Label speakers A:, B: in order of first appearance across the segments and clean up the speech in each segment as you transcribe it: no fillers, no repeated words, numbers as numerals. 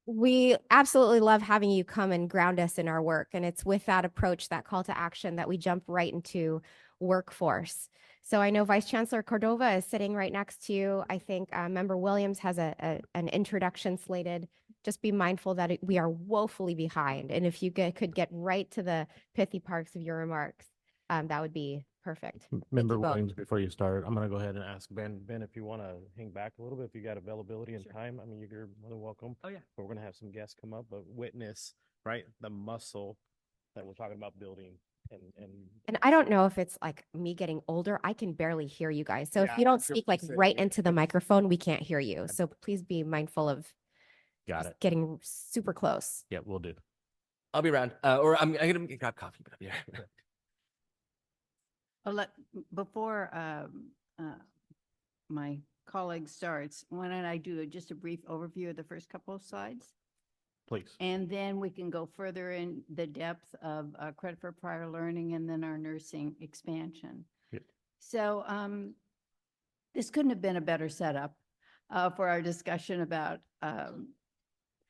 A: We absolutely love having you come and ground us in our work. And it's with that approach, that call to action, that we jump right into workforce. So I know Vice Chancellor Cordova is sitting right next to you. I think Member Williams has an introduction slated. Just be mindful that we are woefully behind. And if you could get right to the pithy parts of your remarks, that would be perfect. Thank
B: Member
A: you both.
B: Williams, before you start, I'm gonna go ahead and ask Ben. Ben, if you want to hang back a little bit, if you got availability and
C: Sure.
B: time, I mean, you're more than welcome.
C: Oh, yeah.
B: But we're gonna have some guests come up, but witness, right, the muscle that we're talking about building and
A: And I don't know if it's like me getting older. I can barely hear you guys. So if
B: Yeah,
A: you don't
B: I feel
A: speak like
B: the same
A: right
B: way.
A: into the microphone, we can't hear you. So please be mindful of
B: Got
A: just
B: it.
A: getting super close.
B: Yeah, we'll do.
C: I'll be around. Or I'm gonna grab coffee, but I'll be there.
D: I'll let, before my colleague starts, why don't I do just a brief overview of the first couple of slides?
B: Please.
D: And then we can go further in the depth of credit for prior learning and then our nursing expansion.
B: Yeah.
D: So this couldn't have been a better setup for our discussion about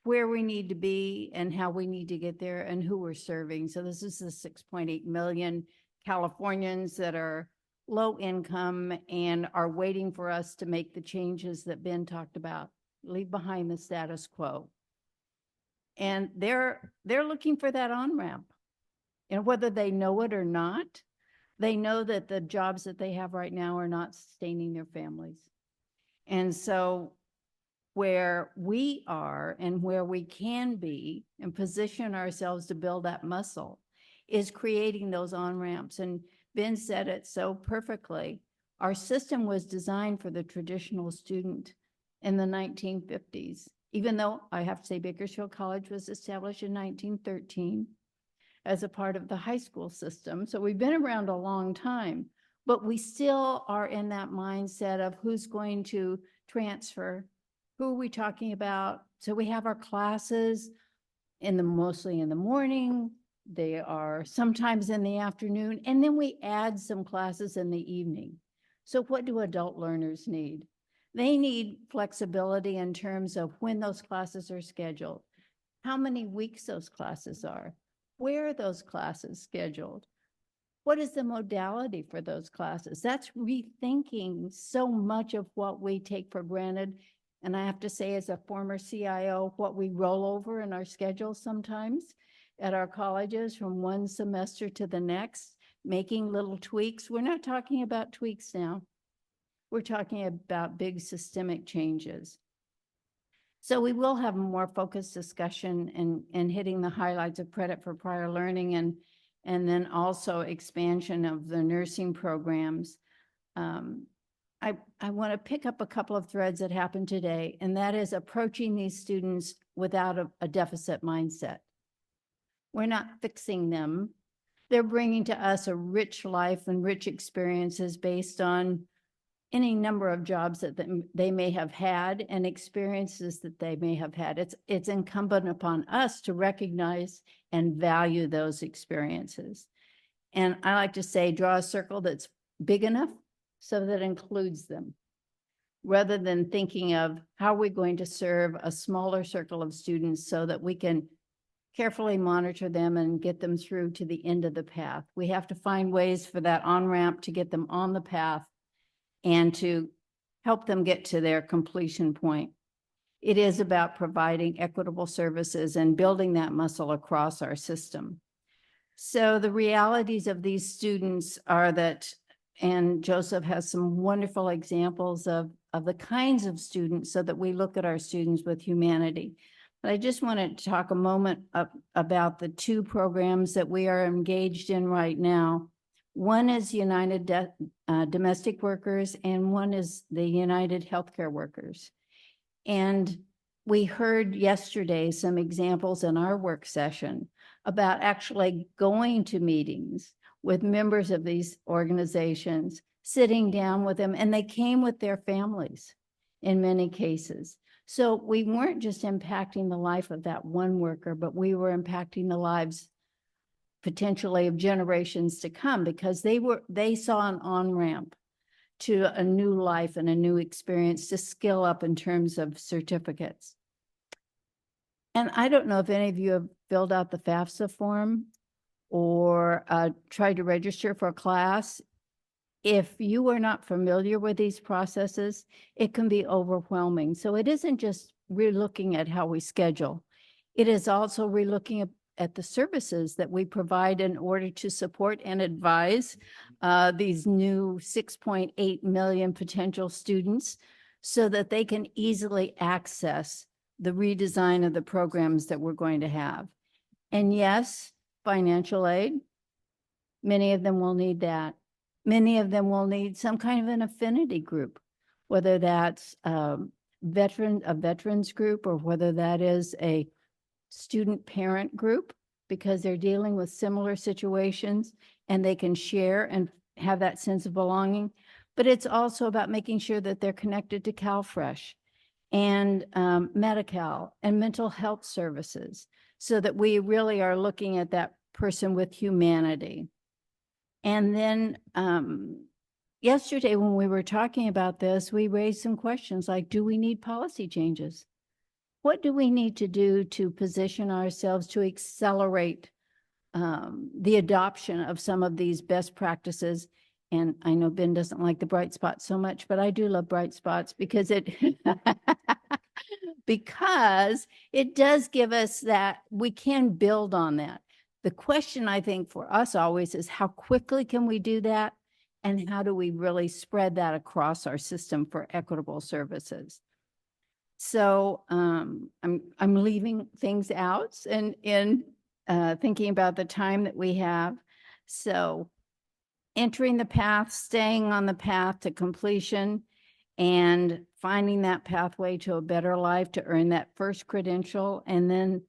D: where we need to be and how we need to get there and who we're serving. So this is the 6.8 million Californians that are low income and are waiting for us to make the changes that Ben talked about, leave behind the status quo. And they're looking for that on-ramp. And whether they know it or not, they know that the jobs that they have right now are not sustaining their families. And so where we are and where we can be and position ourselves to build that muscle is creating those on-ramps. And Ben said it so perfectly. Our system was designed for the traditional student in the 1950s, even though I have to say Bakersfield College was established in 1913 as a part of the high school system. So we've been around a long time, but we still are in that mindset of who's going to transfer, who are we talking about? So we have our classes mostly in the morning. They are sometimes in the afternoon, and then we add some classes in the evening. So what do adult learners need? They need flexibility in terms of when those classes are scheduled, how many weeks those classes are, where are those classes scheduled, what is the modality for those classes? That's rethinking so much of what we take for granted. And I have to say, as a former CIO, what we roll over in our schedule sometimes at our colleges from one semester to the next, making little tweaks. We're not talking about tweaks now. We're talking about big systemic changes. So we will have a more focused discussion and hitting the highlights of credit for prior learning and then also expansion of the nursing programs. I want to pick up a couple of threads that happened today, and that is approaching these students without a deficit mindset. We're not fixing them. They're bringing to us a rich life and rich experiences based on any number of jobs that they may have had and experiences that they may have had. It's incumbent upon us to recognize and value those experiences. And I like to say, draw a circle that's big enough so that it includes them, rather than thinking of how are we going to serve a smaller circle of students so that we can carefully monitor them and get them through to the end of the path. We have to find ways for that on-ramp to get them on the path and to help them get to their completion point. It is about providing equitable services and building that muscle across our system. So the realities of these students are that, and Joseph has some wonderful examples of the kinds of students so that we look at our students with humanity. But I just wanted to talk a moment about the two programs that we are engaged in right now. One is United Domestic Workers, and one is the United Healthcare Workers. And we heard yesterday some examples in our work session about actually going to meetings with members of these organizations, sitting down with them, and they came with their families in many cases. So we weren't just impacting the life of that one worker, but we were impacting the lives potentially of generations to come, because they saw an on-ramp to a new life and a new experience to skill up in terms of certificates. And I don't know if any of you have filled out the FAFSA form or tried to register for a class. If you are not familiar with these processes, it can be overwhelming. So it isn't just relooking at how we schedule. It is also relooking at the services that we provide in order to support and advise these new 6.8 million potential students so that they can easily access the redesign of the programs that we're going to have. And yes, financial aid, many of them will need that. Many of them will need some kind of an affinity group, whether that's a veterans group, or whether that is a student parent group, because they're dealing with similar situations and they can share and have that sense of belonging. But it's also about making sure that they're connected to CalFresh and Medi-Cal and mental health services, so that we really are looking at that person with humanity. And then yesterday, when we were talking about this, we raised some questions like, do we need policy changes? What do we need to do to position ourselves to accelerate the adoption of some of these best practices? And I know Ben doesn't like the bright spots so much, but I do love bright spots because because it does give us that we can build on that. The question, I think, for us always is how quickly can we do that? And how do we really spread that across our system for equitable services? So I'm leaving things out and in thinking about the time that we have. So entering the path, staying on the path to completion, and finding that pathway to a better life to earn that first credential, and then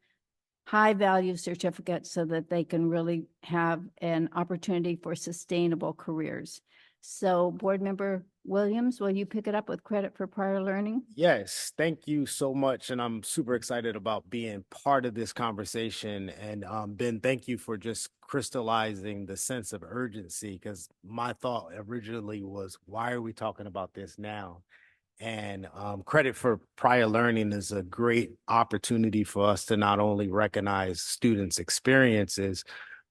D: high value certificates so that they can really have an opportunity for sustainable careers. So Board Member Williams, will you pick it up with credit for prior learning?
B: Yes, thank you so much. And I'm super excited about being part of this conversation. And Ben, thank you for just crystallizing the sense of urgency, because my thought originally was, why are we talking about this now? And credit for prior learning is a great opportunity for us to not only recognize students' experiences,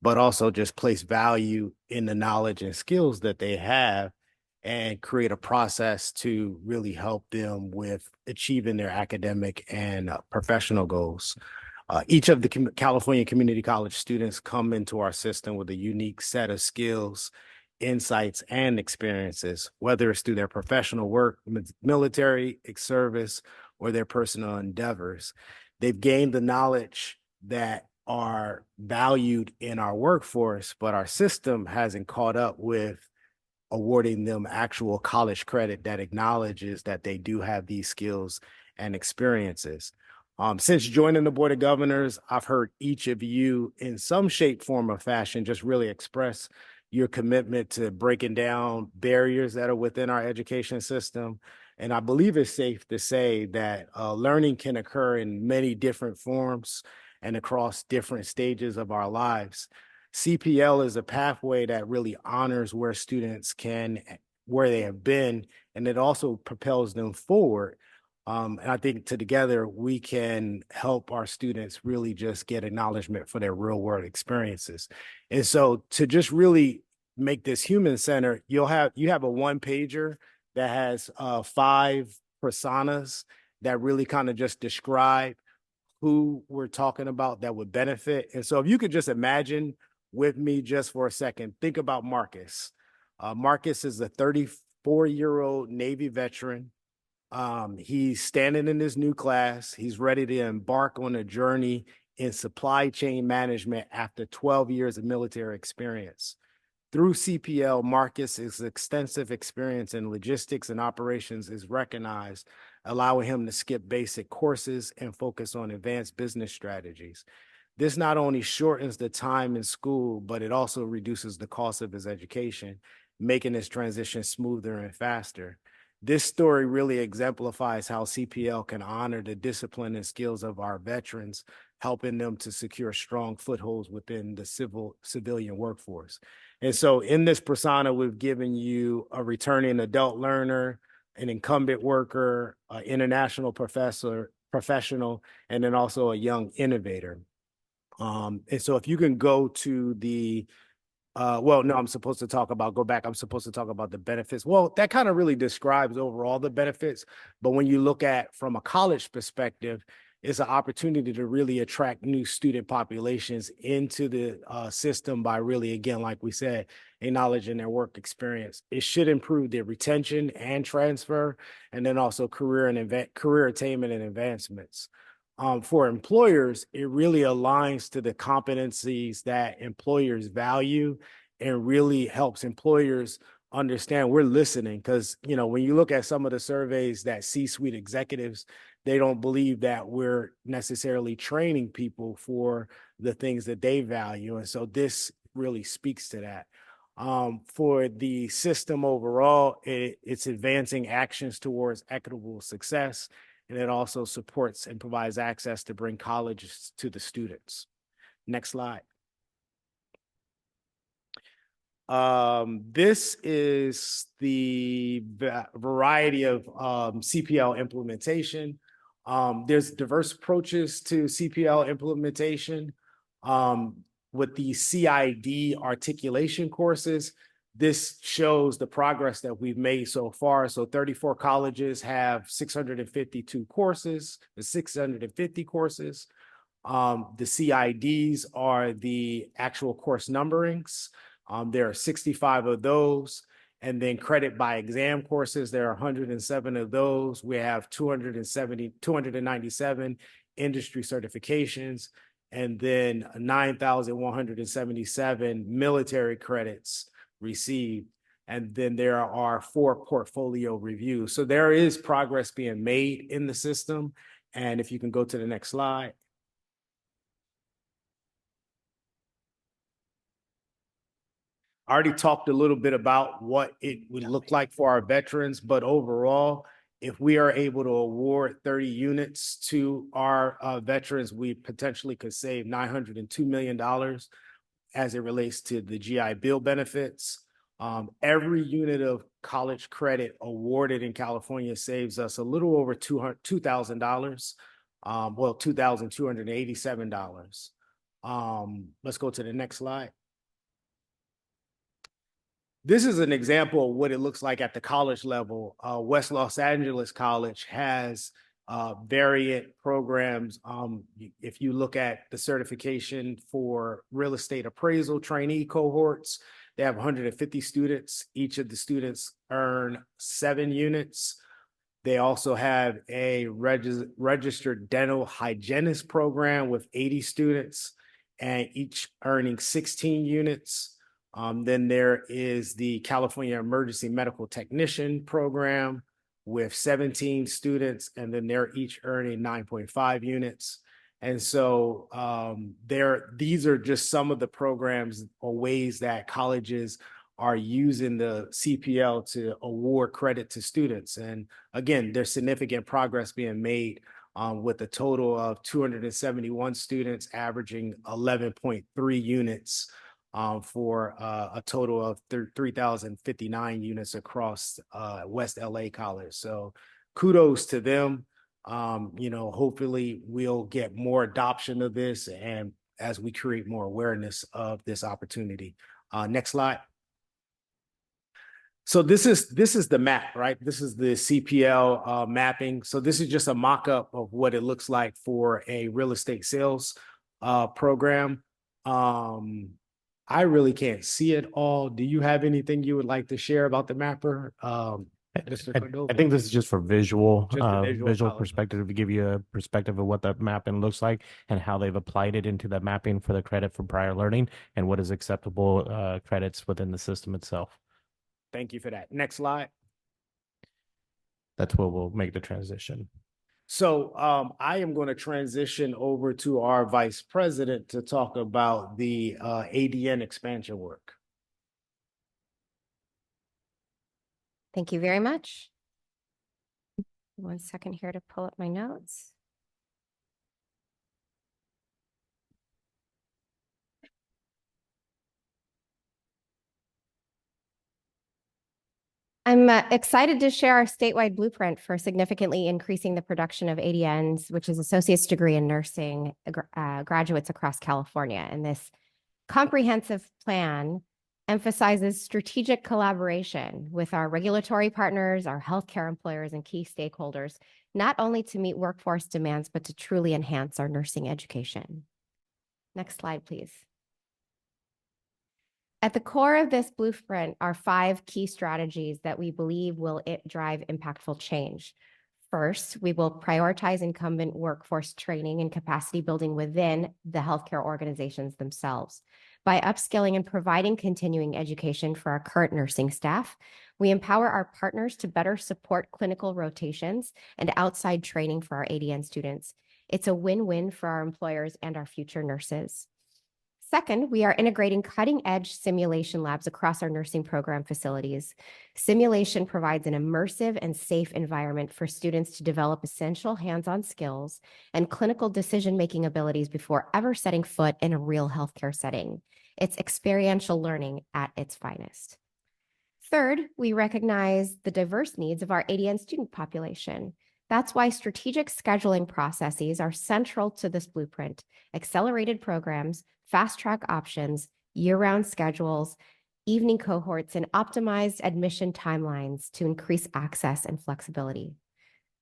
B: but also just place value in the knowledge and skills that they have and create a process to really help them with achieving their academic and professional goals. Each of the California Community College students come into our system with a unique set of skills, insights, and experiences, whether it's through their professional work, military service, or their personal endeavors. They've gained the knowledge that are valued in our workforce, but our system hasn't caught up with awarding them actual college credit that acknowledges that they do have these skills and experiences. Since joining the Board of Governors, I've heard each of you in some shape, form, or fashion just really express your commitment to breaking down barriers that are within our education system. And I believe it's safe to say that learning can occur in many different forms and across different stages of our lives. CPL is a pathway that really honors where students where they have been, and it also propels them forward. And I think together we can help our students really just get acknowledgement for their real world experiences. And so to just really make this human centered, you have a one pager that has 5 personas that really kind of just describe who we're talking about that would benefit. And so if you could just imagine with me just for a second, think about Marcus. Marcus is a 34-year-old Navy veteran. He's standing in his new class. He's ready to embark on a journey in supply chain management after 12 years of military experience. Through CPL, Marcus's extensive experience in logistics and operations is recognized, allowing him to skip basic courses and focus on advanced business strategies. This not only shortens the time in school, but it also reduces the cost of his education, making his transition smoother and faster. This story really exemplifies how CPL can honor the discipline and skills of our veterans, helping them to secure strong footholds within the civilian workforce. And so in this persona, we've given you a returning adult learner, an incumbent worker, an international professor, professional, and then also a young innovator. And so if you can go to the well, no, I'm supposed to talk about, go back. I'm supposed to talk about the benefits. Well, that kind of really describes overall the benefits. But when you look at from a college perspective, it's an opportunity to really attract new student populations into the system by really, again, like we said, acknowledging their work experience. It should improve their retention and transfer, and then also career attainment and advancements. For employers, it really aligns to the competencies that employers value and really helps employers understand we're listening. Because, you know, when you look at some of the surveys that C-suite executives, they don't believe that we're necessarily training people for the things that they value. And so this really speaks to that. For the system overall, it's advancing actions towards equitable success, and it also supports and provides access to bring colleges to the students. Next slide. This is the variety of CPL implementation. There's diverse approaches to CPL implementation. With the CID articulation courses, this shows the progress that we've made so far. So 34 colleges have 652 courses, 650 courses. The CIDs are the actual course numberings. There are 65 of those. And then credit by exam courses, there are 107 of those. We have 297 industry certifications, and then 9,177 military credits received. And then there are 4 portfolio reviews. So there is progress being made in the system. And if you can go to the next slide. I already talked a little bit about what it would look like for our veterans, but overall, if we are able to award 30 units to our veterans, we potentially could save $902 million as it relates to the GI Bill benefits. Every unit of college credit awarded in California saves us a little over $2,000, well, $2,287. Let's go to the next slide. This is an example of what it looks like at the college level. West Los Angeles College has variant programs. If you look at the certification for real estate appraisal trainee cohorts, they have 150 students. Each of the students earn 7 units. They also have a registered dental hygienist program with 80 students, and each earning 16 units. Then there is the California Emergency Medical Technician Program with 17 students, and then they're each earning 9.5 units. And so these are just some of the programs or ways that colleges are using the CPL to award credit to students. And again, there's significant progress being made with a total of 271 students averaging 11.3 units for a total of 3,059 units across West LA College. So kudos to them. You know, hopefully we'll get more adoption of this and as we create more awareness of this opportunity. Next slide. So this is the map, right? This is the CPL mapping. So this is just a mock-up of what it looks like for a real estate sales program. I really can't see it all. Do you have anything you would like to share about the mapper? Mr. Cordova?
E: I think this is just for visual,
B: Just a visual
E: perspective, to give you a perspective of what the mapping looks like and how they've applied it into the mapping for the credit for prior learning and what is acceptable credits within the system itself.
B: Thank you for that. Next slide.
E: That's what will make the transition.
B: So I am going to transition over to our vice president to talk about the ADN expansion work.
A: Thank you very much. 1 second here to pull up my notes. I'm excited to share our statewide blueprint for significantly increasing the production of ADNs, which is Associate's Degree in Nursing graduates across California. And this comprehensive plan emphasizes strategic collaboration with our regulatory partners, our healthcare employers, and key stakeholders, not only to meet workforce demands, but to truly enhance our nursing education. Next slide, please. At the core of this blueprint are 5 key strategies that we believe will drive impactful change. First, we will prioritize incumbent workforce training and capacity building within the healthcare organizations themselves. By upskilling and providing continuing education for our current nursing staff, we empower our partners to better support clinical rotations and outside training for our ADN students. It's a win-win for our employers and our future nurses. Second, we are integrating cutting-edge simulation labs across our nursing program facilities. Simulation provides an immersive and safe environment for students to develop essential hands-on skills and clinical decision-making abilities before ever setting foot in a real healthcare setting. It's experiential learning at its finest. Third, we recognize the diverse needs of our ADN student population. That's why strategic scheduling processes are central to this blueprint. Accelerated programs, fast-track options, year-round schedules, evening cohorts, and optimized admission timelines to increase access and flexibility.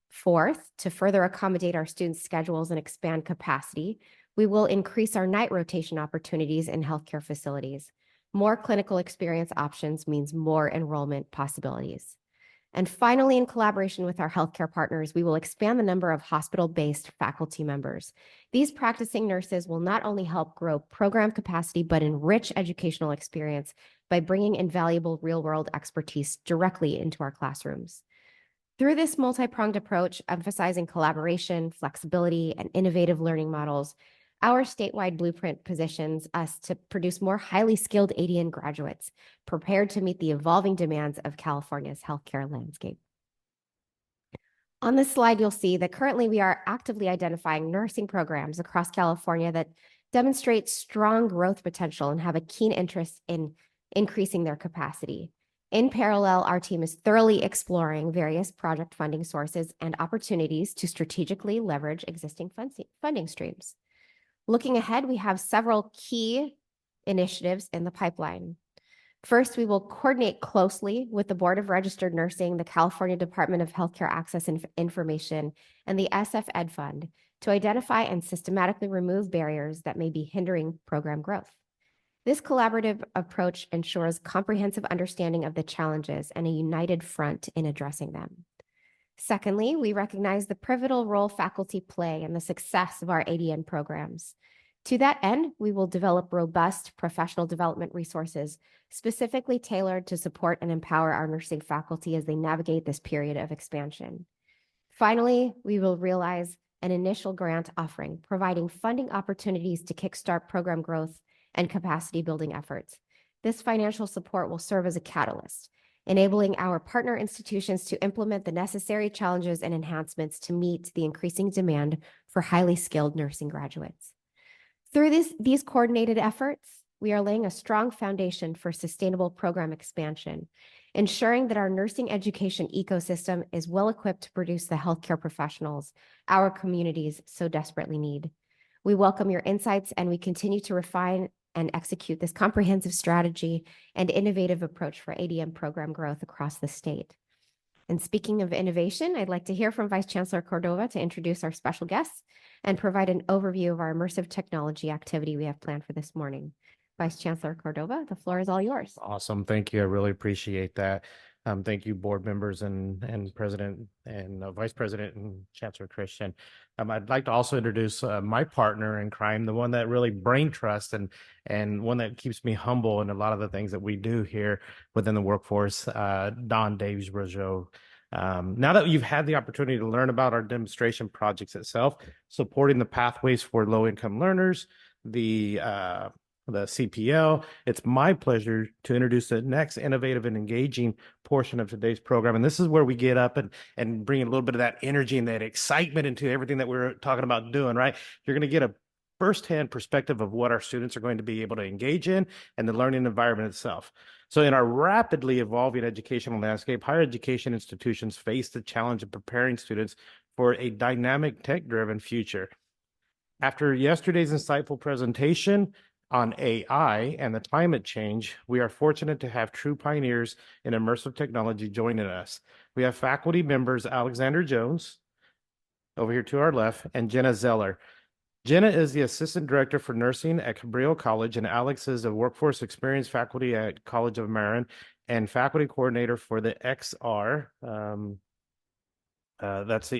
A: Fourth, to further accommodate our students' schedules and expand capacity, we will increase our night rotation opportunities in healthcare facilities. More clinical experience options means more enrollment possibilities. And finally, in collaboration with our healthcare partners, we will expand the number of hospital-based faculty members. These practicing nurses will not only help grow program capacity, but enrich educational experience by bringing invaluable real-world expertise directly into our classrooms. Through this multi-pronged approach, emphasizing collaboration, flexibility, and innovative learning models, our statewide blueprint positions us to produce more highly skilled ADN graduates, prepared to meet the evolving demands of California's healthcare landscape. On this slide, you'll see that currently we are actively identifying nursing programs across California that demonstrate strong growth potential and have a keen interest in increasing their capacity. In parallel, our team is thoroughly exploring various project funding sources and opportunities to strategically leverage existing funding streams. Looking ahead, we have several key initiatives in the pipeline. First, we will coordinate closely with the Board of Registered Nursing, the California Department of Healthcare Access and Information, and the SF Ed Fund to identify and systematically remove barriers that may be hindering program growth. This collaborative approach ensures comprehensive understanding of the challenges and a united front in addressing them. Secondly, we recognize the pivotal role faculty play in the success of our ADN programs. To that end, we will develop robust professional development resources specifically tailored to support and empower our nursing faculty as they navigate this period of expansion. Finally, we will realize an initial grant offering, providing funding opportunities to kickstart program growth and capacity building efforts. This financial support will serve as a catalyst, enabling our partner institutions to implement the necessary challenges and enhancements to meet the increasing demand for highly skilled nursing graduates. Through these coordinated efforts, we are laying a strong foundation for sustainable program expansion, ensuring that our nursing education ecosystem is well equipped to produce the healthcare professionals our communities so desperately need. We welcome your insights, and we continue to refine and execute this comprehensive strategy and innovative approach for ADN program growth across the state. And speaking of innovation, I'd like to hear from Vice Chancellor Cordova to introduce our special guests and provide an overview of our immersive technology activity we have planned for this morning. Vice Chancellor Cordova, the floor is all yours.
E: Awesome. Thank you. I really appreciate that. Thank you, board members and President and Vice President and Chancellor Christian. I'd like to also introduce my partner in crime, the one that really brain trust and one that keeps me humble in a lot of the things that we do here within the workforce, Don Davies-Rogeau. Now that you've had the opportunity to learn about our demonstration projects itself, supporting the pathways for low-income learners, the CPL, it's my pleasure to introduce the next innovative and engaging portion of today's program. And this is where we get up and bring a little bit of that energy and that excitement into everything that we're talking about doing, right? You're going to get a firsthand perspective of what our students are going to be able to engage in and the learning environment itself. So in our rapidly evolving educational landscape, higher education institutions face the challenge of preparing students for a dynamic tech-driven future. After yesterday's insightful presentation on AI and the climate change, we are fortunate to have true pioneers in immersive technology joining us. We have faculty members Alexander Jones, over here to our left, and Jenna Zeller. Jenna is the Assistant Director for Nursing at Cabrillo College, and Alex is a Workforce Experience faculty at College of Marin and Faculty Coordinator for the XR. That's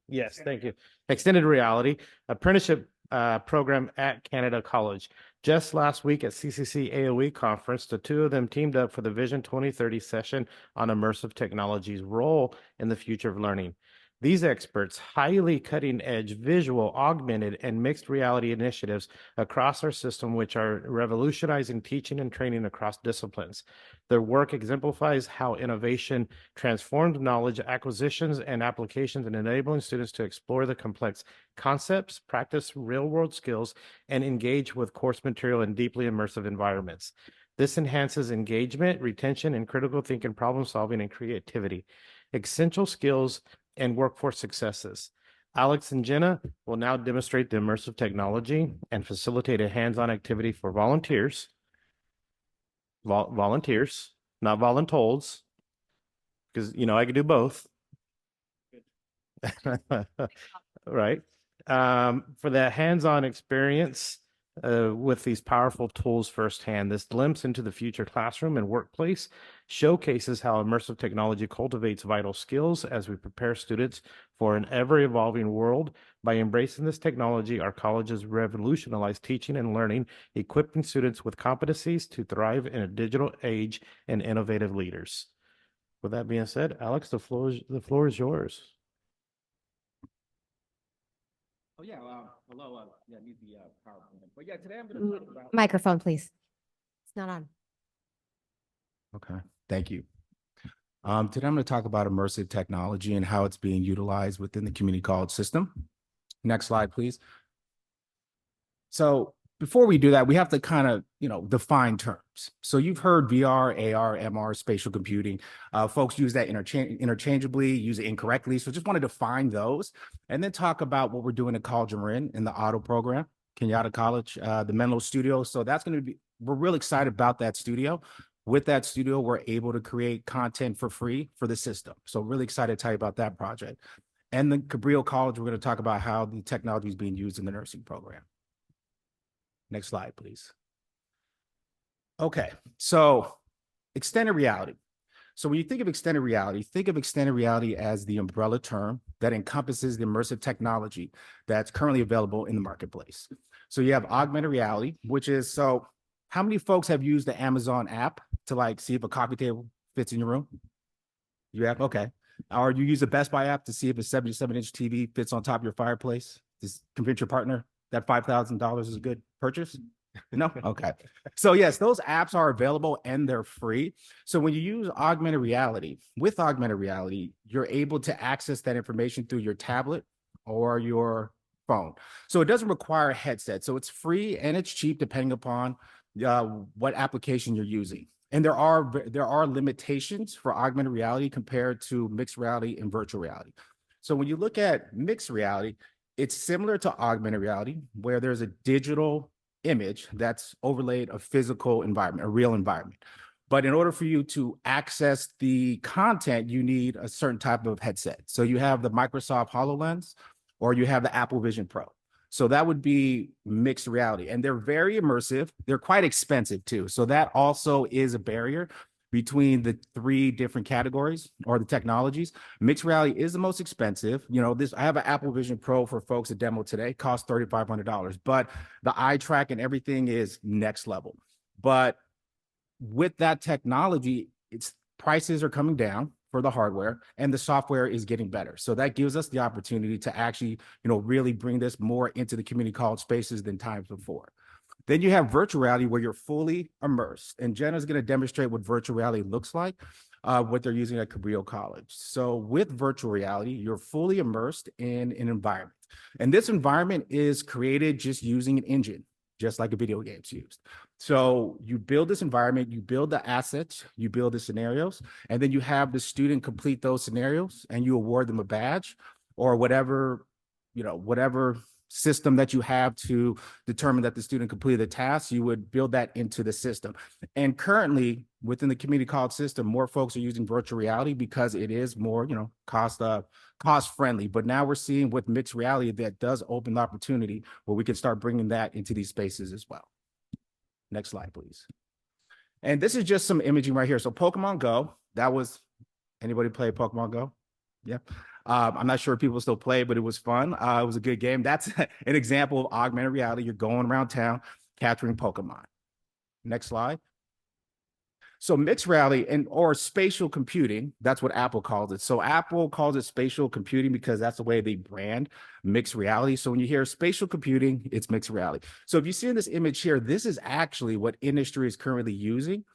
E: yes, thank you. Extended Reality Apprenticeship program at Canada College. Just last week at CCC AOE conference, the two of them teamed up for the Vision 2030 session on immersive technology's role in the future of learning. These experts, highly cutting-edge visual, augmented, and mixed reality initiatives across our system, which are revolutionizing teaching and training across disciplines. Their work exemplifies how innovation transforms knowledge acquisitions and applications and enabling students to explore the complex concepts, practice real-world skills, and engage with course material in deeply immersive environments. This enhances engagement, retention, and critical thinking, problem solving, and creativity. Essential skills and workforce successes. Alex and Jenna will now demonstrate the immersive technology and facilitate a hands-on activity for volunteers. Volunteers, not voluntold, because I could do both. Right. For that hands-on experience with these powerful tools firsthand, this glimpse into the future classroom and workplace showcases how immersive technology cultivates vital skills as we prepare students for an ever-evolving world. By embracing this technology, our colleges revolutionize teaching and learning, equipping students with competencies to thrive in a digital age and innovative leaders. With that being said, Alex, the floor is yours.
F: Oh, yeah. Hello. Yeah, I need the PowerPoint. But yeah, today I'm going to talk about.
A: Microphone, please. It's not on.
F: Okay. Thank you. Today I'm going to talk about immersive technology and how it's being utilized within the community college system. Next slide, please. So before we do that, we have to kind of, define terms. So you've heard VR, AR, MR, spatial computing. Folks use that interchangeably, use it incorrectly. So just want to define those and then talk about what we're doing at College of Marin in the auto program, Kenyatta College, the Menlo Studio. So that's going to be, we're really excited about that studio. With that studio, we're able to create content for free for the system. So really excited to tell you about that project. And then Cabrillo College, we're going to talk about how the technology is being used in the nursing program. Next slide, please. Okay, so extended reality. So when you think of extended reality as the umbrella term that encompasses the immersive technology that's currently available in the marketplace. So you have augmented reality, which is, so how many folks have used the Amazon app to see if a coffee table fits in your room? You have, okay. Or you use the Best Buy app to see if a 77-inch TV fits on top of your fireplace. Just convince your partner that $5,000 is a good purchase? No? Okay. So yes, those apps are available and they're free. So when you use augmented reality, with augmented reality, you're able to access that information through your tablet or your phone. So it doesn't require a headset. So it's free and it's cheap depending upon what application you're using. And there are limitations for augmented reality compared to mixed reality and virtual reality. So when you look at mixed reality, it's similar to augmented reality where there's a digital image that's overlaid a physical environment, a real environment. But in order for you to access the content, you need a certain type of headset. So you have the Microsoft HoloLens or you have the Apple Vision Pro. So that would be mixed reality. And they're very immersive. They're quite expensive too. So that also is a barrier between the three different categories or the technologies. Mixed reality is the most expensive. I have an Apple Vision Pro for folks at demo today, costs $3,500, but the eye track and everything is next level. But with that technology, prices are coming down for the hardware and the software is getting better. So that gives us the opportunity to actually, really bring this more into the community college spaces than times before. Then you have virtual reality where you're fully immersed. And Jenna's going to demonstrate what virtual reality looks like. what they're using at Cabrillo College. So with virtual reality, you're fully immersed in an environment. And this environment is created just using an engine, just like a video game's used. So you build this environment, you build the assets, you build the scenarios, and then you have the student complete those scenarios and you award them a badge or whatever, whatever system that you have to determine that the student completed the task, you would build that into the system. And currently within the community college system, more folks are using virtual reality because it is more, cost friendly. But now we're seeing with mixed reality that does open the opportunity where we can start bringing that into these spaces as well. Next slide, please. And this is just some imaging right here. So Pokemon Go, anybody play Pokemon Go? Yeah. I'm not sure if people still play, but it was fun. It was a good game. That's an example of augmented reality. You're going around town capturing Pokemon. Next slide. So mixed reality or spatial computing, that's what Apple calls it. So Apple calls it spatial computing because that's the way they brand mixed reality. So when you hear spatial computing, it's mixed reality. So if you see in this image here, this is actually what industry is currently using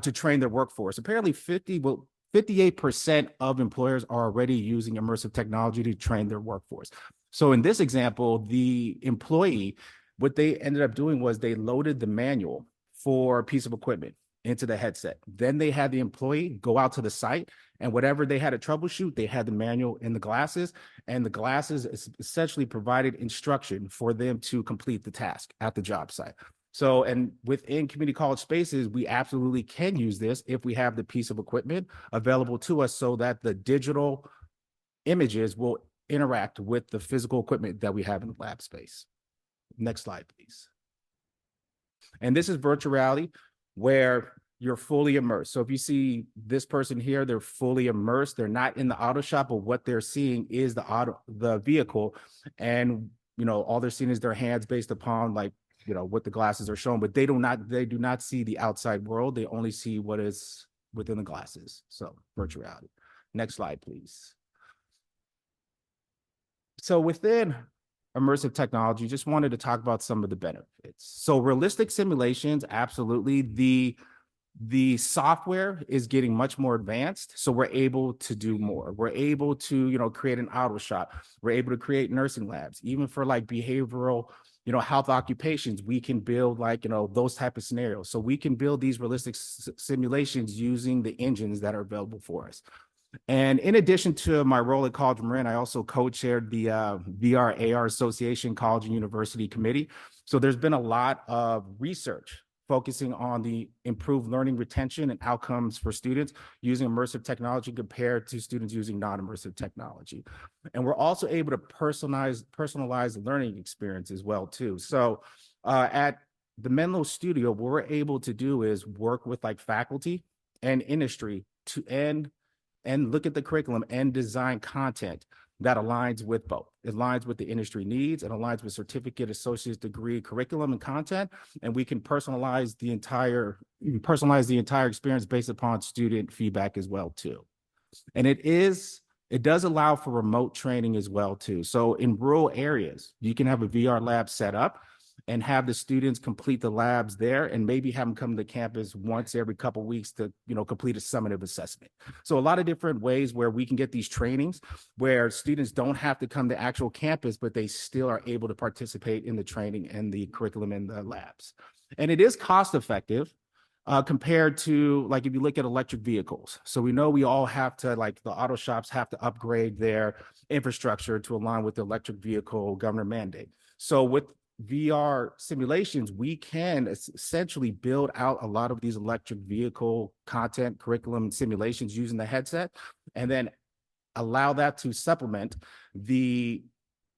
F: to train their workforce. Apparently 58% of employers are already using immersive technology to train their workforce. So in this example, the employee, what they ended up doing was they loaded the manual for a piece of equipment into the headset. Then they had the employee go out to the site and whatever they had to troubleshoot, they had the manual in the glasses, and the glasses essentially provided instruction for them to complete the task at the job site. So, and within community college spaces, we absolutely can use this if we have the piece of equipment available to us so that the digital images will interact with the physical equipment that we have in the lab space. Next slide, please. And this is virtual reality where you're fully immersed. So if you see this person here, they're fully immersed. They're not in the auto shop, but what they're seeing is the vehicle. And, all they're seeing is their hands based upon what the glasses are showing, but they do not see the outside world. They only see what is within the glasses. So virtual reality. Next slide, please. So within immersive technology, just wanted to talk about some of the benefits. So realistic simulations, absolutely. The software is getting much more advanced, so we're able to do more. We're able to, create an auto shop. We're able to create nursing labs, even for behavioral, health occupations. We can build those type of scenarios. So we can build these realistic simulations using the engines that are available for us. And in addition to my role at College of Marin, I also co-chaired the VR AR Association College and University Committee. So there's been a lot of research focusing on the improved learning retention and outcomes for students using immersive technology compared to students using non-immersive technology. And we're also able to personalize the learning experience as well too. So at the Menlo Studio, what we're able to do is work with faculty and industry and look at the curriculum and design content that aligns with both. It aligns with the industry needs, it aligns with certificate, associate's degree, curriculum and content, and we can personalize the entire experience based upon student feedback as well too. And it does allow for remote training as well too. So in rural areas, you can have a VR lab set up and have the students complete the labs there and maybe have them come to campus once every couple of weeks to, complete a summative assessment. So a lot of different ways where we can get these trainings where students don't have to come to actual campus, but they still are able to participate in the training and the curriculum in the labs. And it is cost effective compared to if you look at electric vehicles. So we know we all have to, the auto shops have to upgrade their infrastructure to align with the electric vehicle government mandate. So with VR simulations, we can essentially build out a lot of these electric vehicle content, curriculum simulations using the headset, and then allow that to supplement the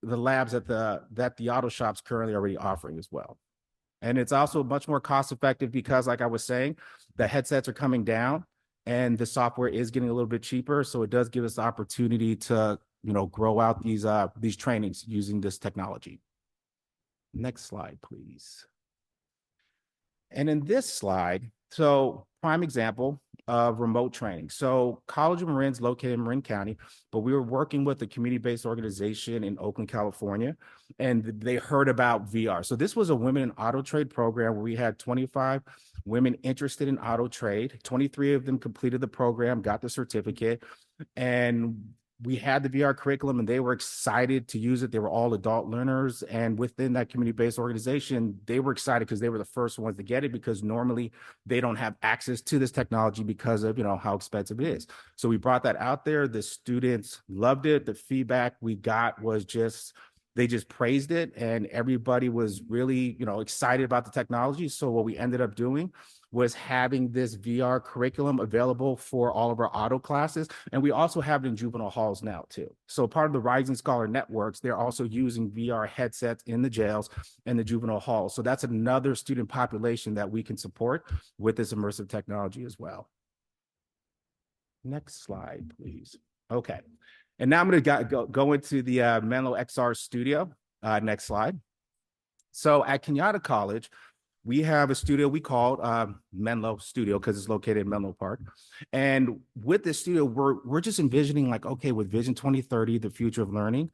F: labs that the auto shops currently already offering as well. And it's also much more cost effective because, like I was saying, the headsets are coming down and the software is getting a little bit cheaper. So it does give us the opportunity to, grow out these trainings using this technology. Next slide, please. And in this slide, so prime example of remote training. So College of Marin's located in Marin County, but we were working with a community-based organization in Oakland, California, and they heard about VR. So this was a women in auto trade program where we had 25 women interested in auto trade. 23 of them completed the program, got the certificate, and we had the VR curriculum and they were excited to use it. They were all adult learners. And within that community-based organization, they were excited because they were the first ones to get it, because normally they don't have access to this technology because of, how expensive it is. So we brought that out there. The students loved it. The feedback we got was they just praised it, and everybody was really, excited about the technology. So what we ended up doing was having this VR curriculum available for all of our auto classes. And we also have it in juvenile halls now too. So part of the Rising Scholar Networks, they're also using VR headsets in the jails and the juvenile halls. So that's another student population that we can support with this immersive technology as well. Next slide, please. Okay. And now I'm going to go into the Menlo XR studio. Next slide. So at Kenyatta College, we have a studio we call Menlo Studio because it's located in Menlo Park. And with this studio, we're just envisioning like, okay, with Vision 2030, the future of learning,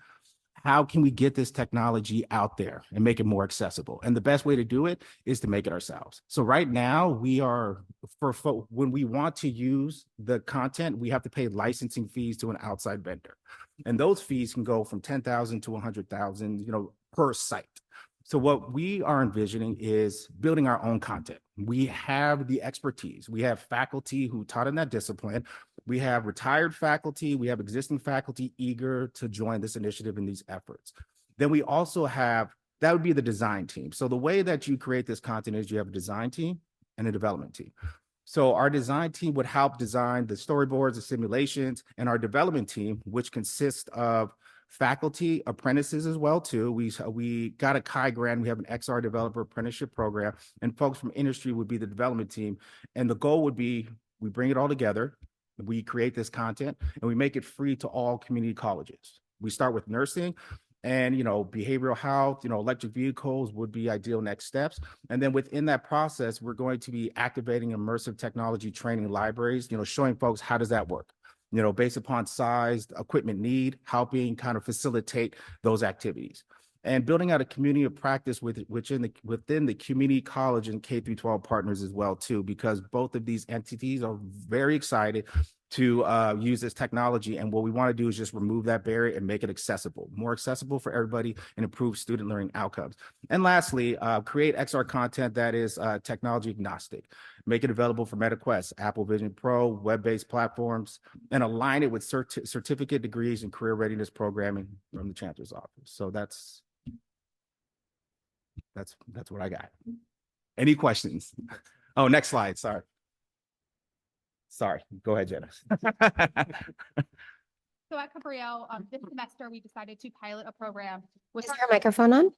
F: how can we get this technology out there and make it more accessible? And the best way to do it is to make it ourselves. So right now when we want to use the content, we have to pay licensing fees to an outside vendor. And those fees can go from $10,000 to $100,000, per site. So what we are envisioning is building our own content. We have the expertise. We have faculty who taught in that discipline. We have retired faculty. We have existing faculty eager to join this initiative and these efforts. Then we also have, that would be the design team. So the way that you create this content is you have a design team and a development team. So our design team would help design the storyboards, the simulations, and our development team, which consists of faculty, apprentices as well too. We got a Kai grant. We have an XR developer apprenticeship program, and folks from industry would be the development team. And the goal would be, we bring it all together, we create this content, and we make it free to all community colleges. We start with nursing and, behavioral health, electric vehicles would be ideal next steps. And then within that process, we're going to be activating immersive technology training libraries, showing folks how does that work? Based upon size, equipment need, helping kind of facilitate those activities. And building out a community of practice within the community college and K-12 partners as well too, because both of these entities are very excited to use this technology. And what we want to do is just remove that barrier and make it more accessible for everybody, and improve student learning outcomes. And lastly, create XR content that is technology agnostic. Make it available for MetaQuest, Apple Vision Pro, web-based platforms, and align it with certificate degrees and career readiness programming from the Chancellor's office. So that's what I got. Any questions? Oh, next slide. Sorry. Go ahead, Jenna.
G: So at Cabrillo, this semester, we decided to pilot a program with.
A: Is your microphone on?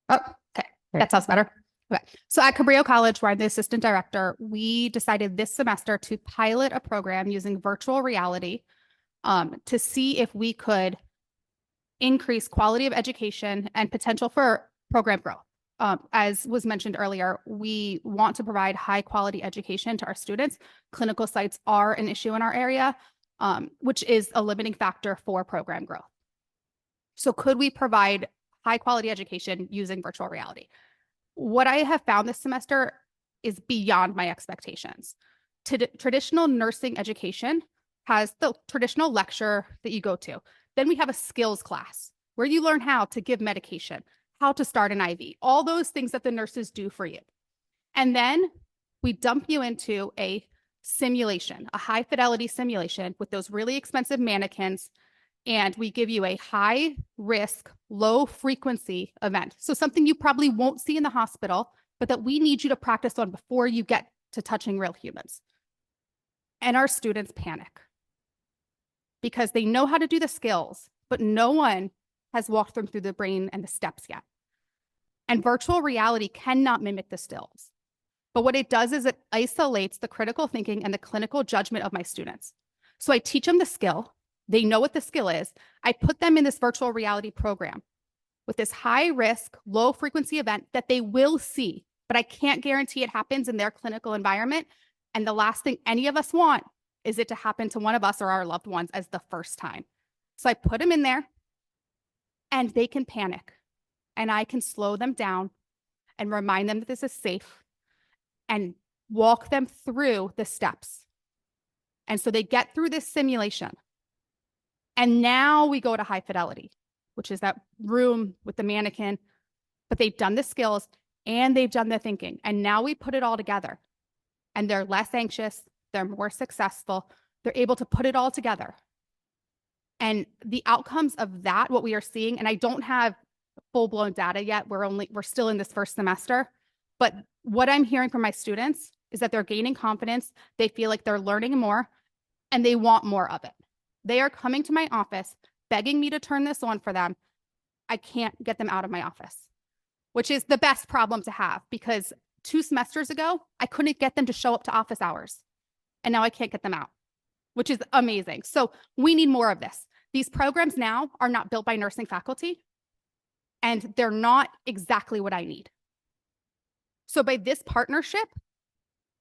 G: Oh, okay. That sounds better. Okay. So at Cabrillo College, where I'm the assistant director, we decided this semester to pilot a program using virtual reality to see if we could increase quality of education and potential for program growth. As was mentioned earlier, we want to provide high quality education to our students. Clinical sites are an issue in our area, which is a limiting factor for program growth. So could we provide high quality education using virtual reality? What I have found this semester is beyond my expectations. Traditional nursing education has the traditional lecture that you go to. Then we have a skills class where you learn how to give medication, how to start an IV, all those things that the nurses do for you. And then we dump you into a simulation, a high fidelity simulation with those really expensive mannequins. And we give you a high risk, low frequency event. So something you probably won't see in the hospital, but that we need you to practice on before you get to touching real humans. And our students panic because they know how to do the skills, but no one has walked them through the brain and the steps yet. And virtual reality cannot mimic the skills. But what it does is it isolates the critical thinking and the clinical judgment of my students. So I teach them the skill. They know what the skill is. I put them in this virtual reality program with this high risk, low frequency event that they will see, but I can't guarantee it happens in their clinical environment. And the last thing any of us want is it to happen to one of us or our loved ones as the first time. So I put them in there and they can panic and I can slow them down and remind them that this is safe and walk them through the steps. And so they get through this simulation. And now we go to high fidelity, which is that room with the mannequin, but they've done the skills and they've done the thinking. And now we put it all together and they're less anxious. They're more successful. They're able to put it all together. And the outcomes of that, what we are seeing, and I don't have full-blown data yet. We're still in this first semester, but what I'm hearing from my students is that they're gaining confidence. They feel like they're learning more and they want more of it. They are coming to my office, begging me to turn this on for them. I can't get them out of my office, which is the best problem to have because 2 semesters ago, I couldn't get them to show up to office hours. And now I can't get them out, which is amazing. So we need more of this. These programs now are not built by nursing faculty, and they're not exactly what I need. So by this partnership,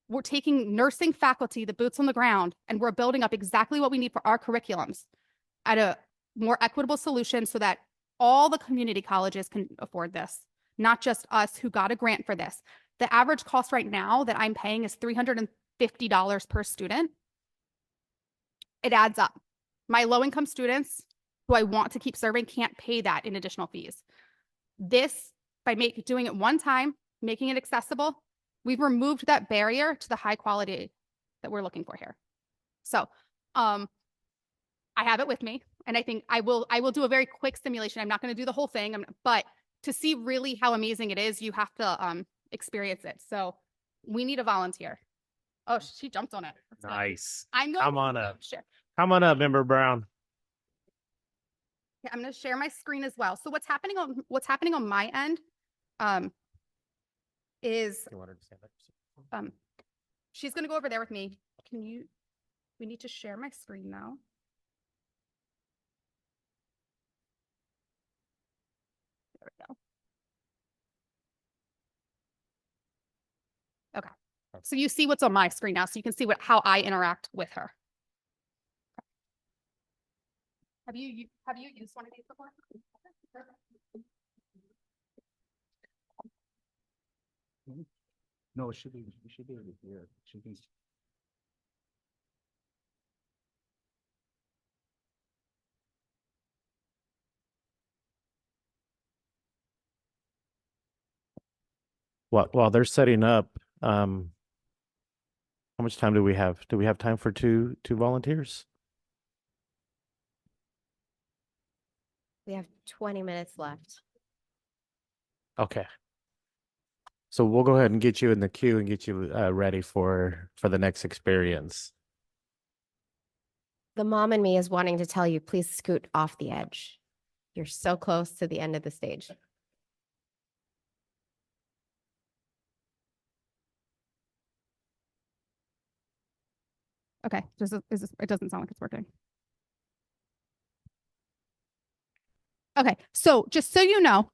G: we're taking nursing faculty, the boots on the ground, and we're building up exactly what we need for our curriculums at a more equitable solution so that all the community colleges can afford this, not just us who got a grant for this. The average cost right now that I'm paying is $350 per student. It adds up. My low-income students who I want to keep serving can't pay that in additional fees. This, by doing it one time, making it accessible, we've removed that barrier to the high quality that we're looking for here. So I have it with me, and I think I will do a very quick simulation. I'm not going to do the whole thing, but to see really how amazing it is, you have to experience it. So we need a volunteer. Oh, she jumped on it. That's good.
E: Nice.
G: I'm going
E: Come on up.
G: Share.
E: Come on up, Member Brown.
G: Yeah, I'm going to share my screen as well. So what's happening on my end is
E: You wanted to stand up?
G: she's going to go over there with me. We need to share my screen now. There we go. Okay. So you see what's on my screen now, so you can see how I interact with her. Have you used one of these before?
F: No, it should be over here. It should be.
E: While they're setting up, how much time do we have? Do we have time for two volunteers?
A: We have 20 minutes left.
E: Okay. So we'll go ahead and get you in the queue and get you ready for the next experience.
A: The mom in me is wanting to tell you, please scoot off the edge. You're so close to the end of the stage.
G: Okay, it doesn't sound like it's working. Okay, so just so you know,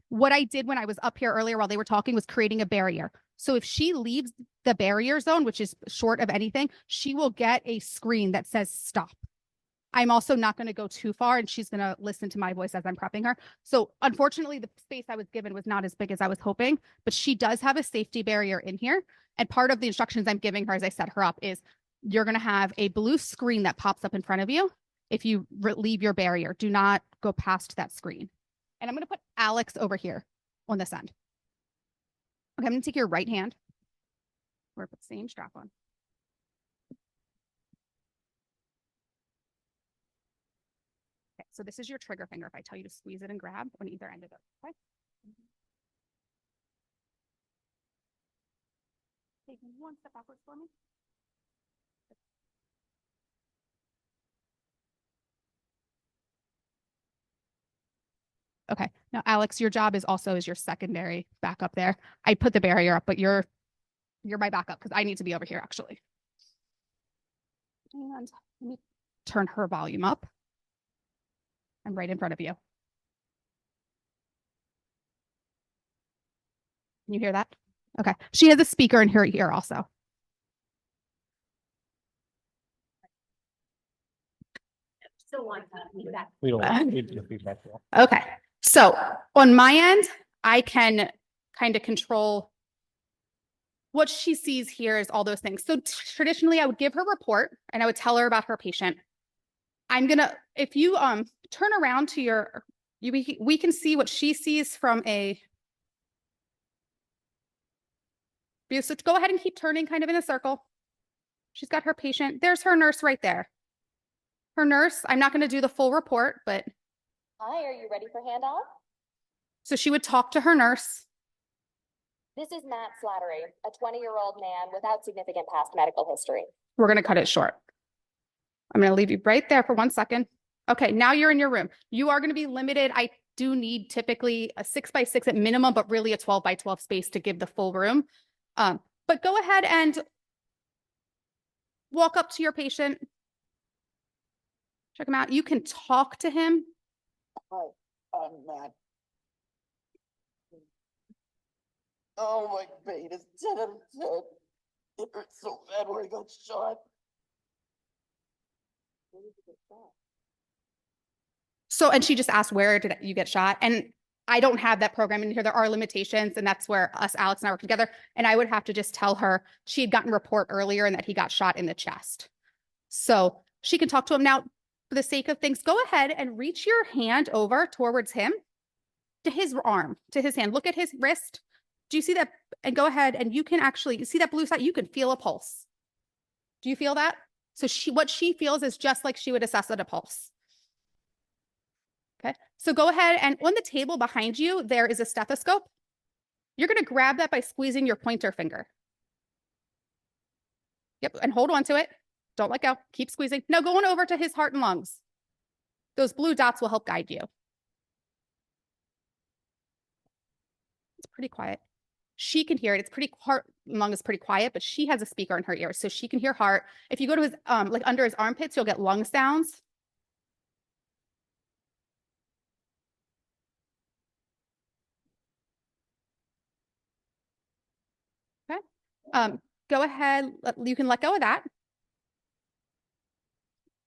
G: what I did when I was up here earlier while they were talking was creating a barrier. So if she leaves the barrier zone, which is short of anything, she will get a screen that says stop. I'm also not going to go too far, and she's going to listen to my voice as I'm prepping her. So unfortunately, the space I was given was not as big as I was hoping, but she does have a safety barrier in here. And part of the instructions I'm giving her as I set her up is you're going to have a blue screen that pops up in front of you. If you leave your barrier, do not go past that screen. And I'm going to put Alex over here on this end. Okay, I'm going to take your right hand. We're put the same strap on. Okay, so this is your trigger finger if I tell you to squeeze it and grab on either end of it. Okay. Take one step backwards for me. Okay, now Alex, your job is also as your secondary backup there. I put the barrier up, but you're my backup because I need to be over here actually. And let me turn her volume up. I'm right in front of you. Can you hear that? Okay, she has a speaker in her ear also. Still want feedback.
E: We don't need feedback.
G: Okay, so on my end, I can kind of control what she sees here is all those things. So traditionally I would give her a report and I would tell her about her patient. If you turn around to we can see what she sees from a view. So go ahead and keep turning kind of in a circle. She's got her patient. There's her nurse right there. Her nurse, I'm not going to do the full report, but.
H: Hi, are you ready for handoff?
G: So she would talk to her nurse.
H: This is Matt Slattery, a 20-year-old man without significant past medical history.
G: We're going to cut it short. I'm going to leave you right there for 1 second. Okay, now you're in your room. You are going to be limited. I do need typically a 6x6 at minimum, but really a 12x12 space to give the full room. But go ahead and walk up to your patient. Check him out. You can talk to him.
I: Hi, I'm Matt. Oh, my pain is 10 out of 10. It hurts so bad where I got shot. Where did you get shot?
G: So, and she just asked, where did you get shot? And I don't have that program in here. There are limitations, and that's where Alex and I work together. And I would have to just tell her she had gotten a report earlier and that he got shot in the chest. So she can talk to him. Now, for the sake of things, go ahead and reach your hand over towards him, to his arm, to his hand. Look at his wrist. Do you see that? And go ahead and you can actually see that blue side. You can feel a pulse. Do you feel that? So what she feels is just like she would assess at a pulse. Okay. So go ahead, and on the table behind you, there is a stethoscope. You're going to grab that by squeezing your pointer finger. Yep. And hold on to it. Don't let go. Keep squeezing. Now go on over to his heart and lungs. Those blue dots will help guide you. It's pretty quiet. She can hear it. It's pretty, heart and lung is pretty quiet, but she has a speaker in her ear, so she can hear heart. If you go to his, like under his armpits, you'll get lung sounds. Okay. Go ahead. You can let go of that.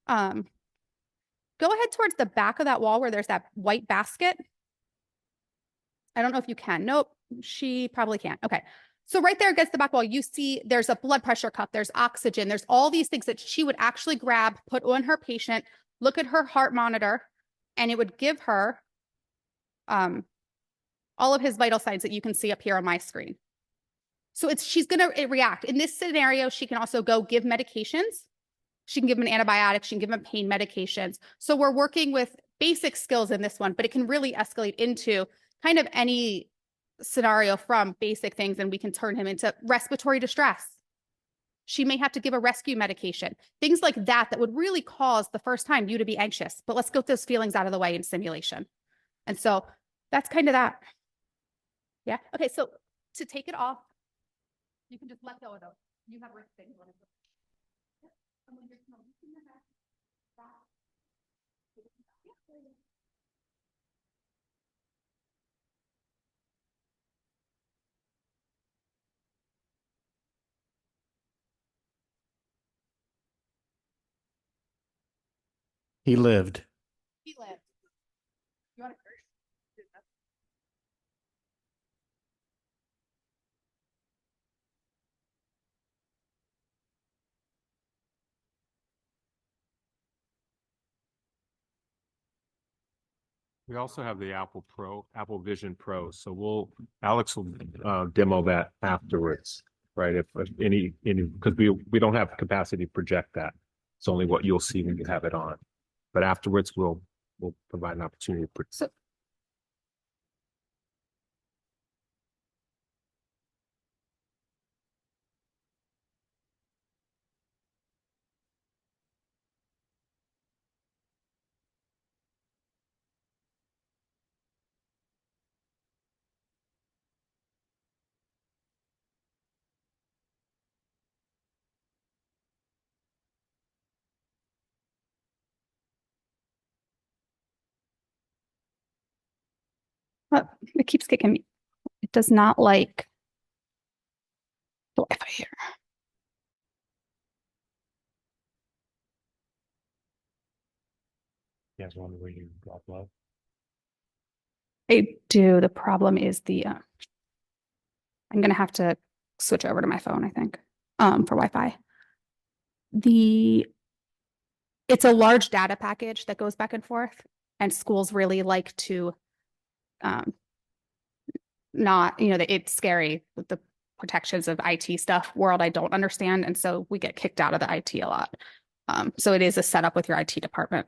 G: Go ahead towards the back of that wall where there's that white basket. I don't know if you can. Nope, she probably can't. Okay. So right there against the back wall, you see there's a blood pressure cuff, there's oxygen, there's all these things that she would actually grab, put on her patient, look at her heart monitor, and it would give her all of his vital signs that you can see up here on my screen. So she's going to react. In this scenario, she can also go give medications. She can give him an antibiotic. She can give him pain medications. So we're working with basic skills in this one, but it can really escalate into kind of any scenario from basic things, and we can turn him into respiratory distress. She may have to give a rescue medication, things like that, that would really cause the first time you to be anxious. But let's get those feelings out of the way in simulation. And so that's kind of that. Yeah. Okay. So to take it off, you can just let go of those. You have wrist things on it. And when you're releasing the back,
E: He lived.
G: he lived. You want to
J: We also have the Apple Vision Pro. So Alex will demo that afterwards, right? If any, because we don't have capacity to project that. It's only what you'll see when you have it on. But afterwards, we'll provide an opportunity to.
G: So it keeps kicking me. It does not like the Wi-Fi here.
E: You guys wonder where you drop low?
G: I do. The problem is the I'm going to have to switch over to my phone, I think, for Wi-Fi. It's a large data package that goes back and forth, and schools really like to not, it's scary with the protections of IT stuff, world I don't understand. And so we get kicked out of the IT a lot. So it is a setup with your IT department.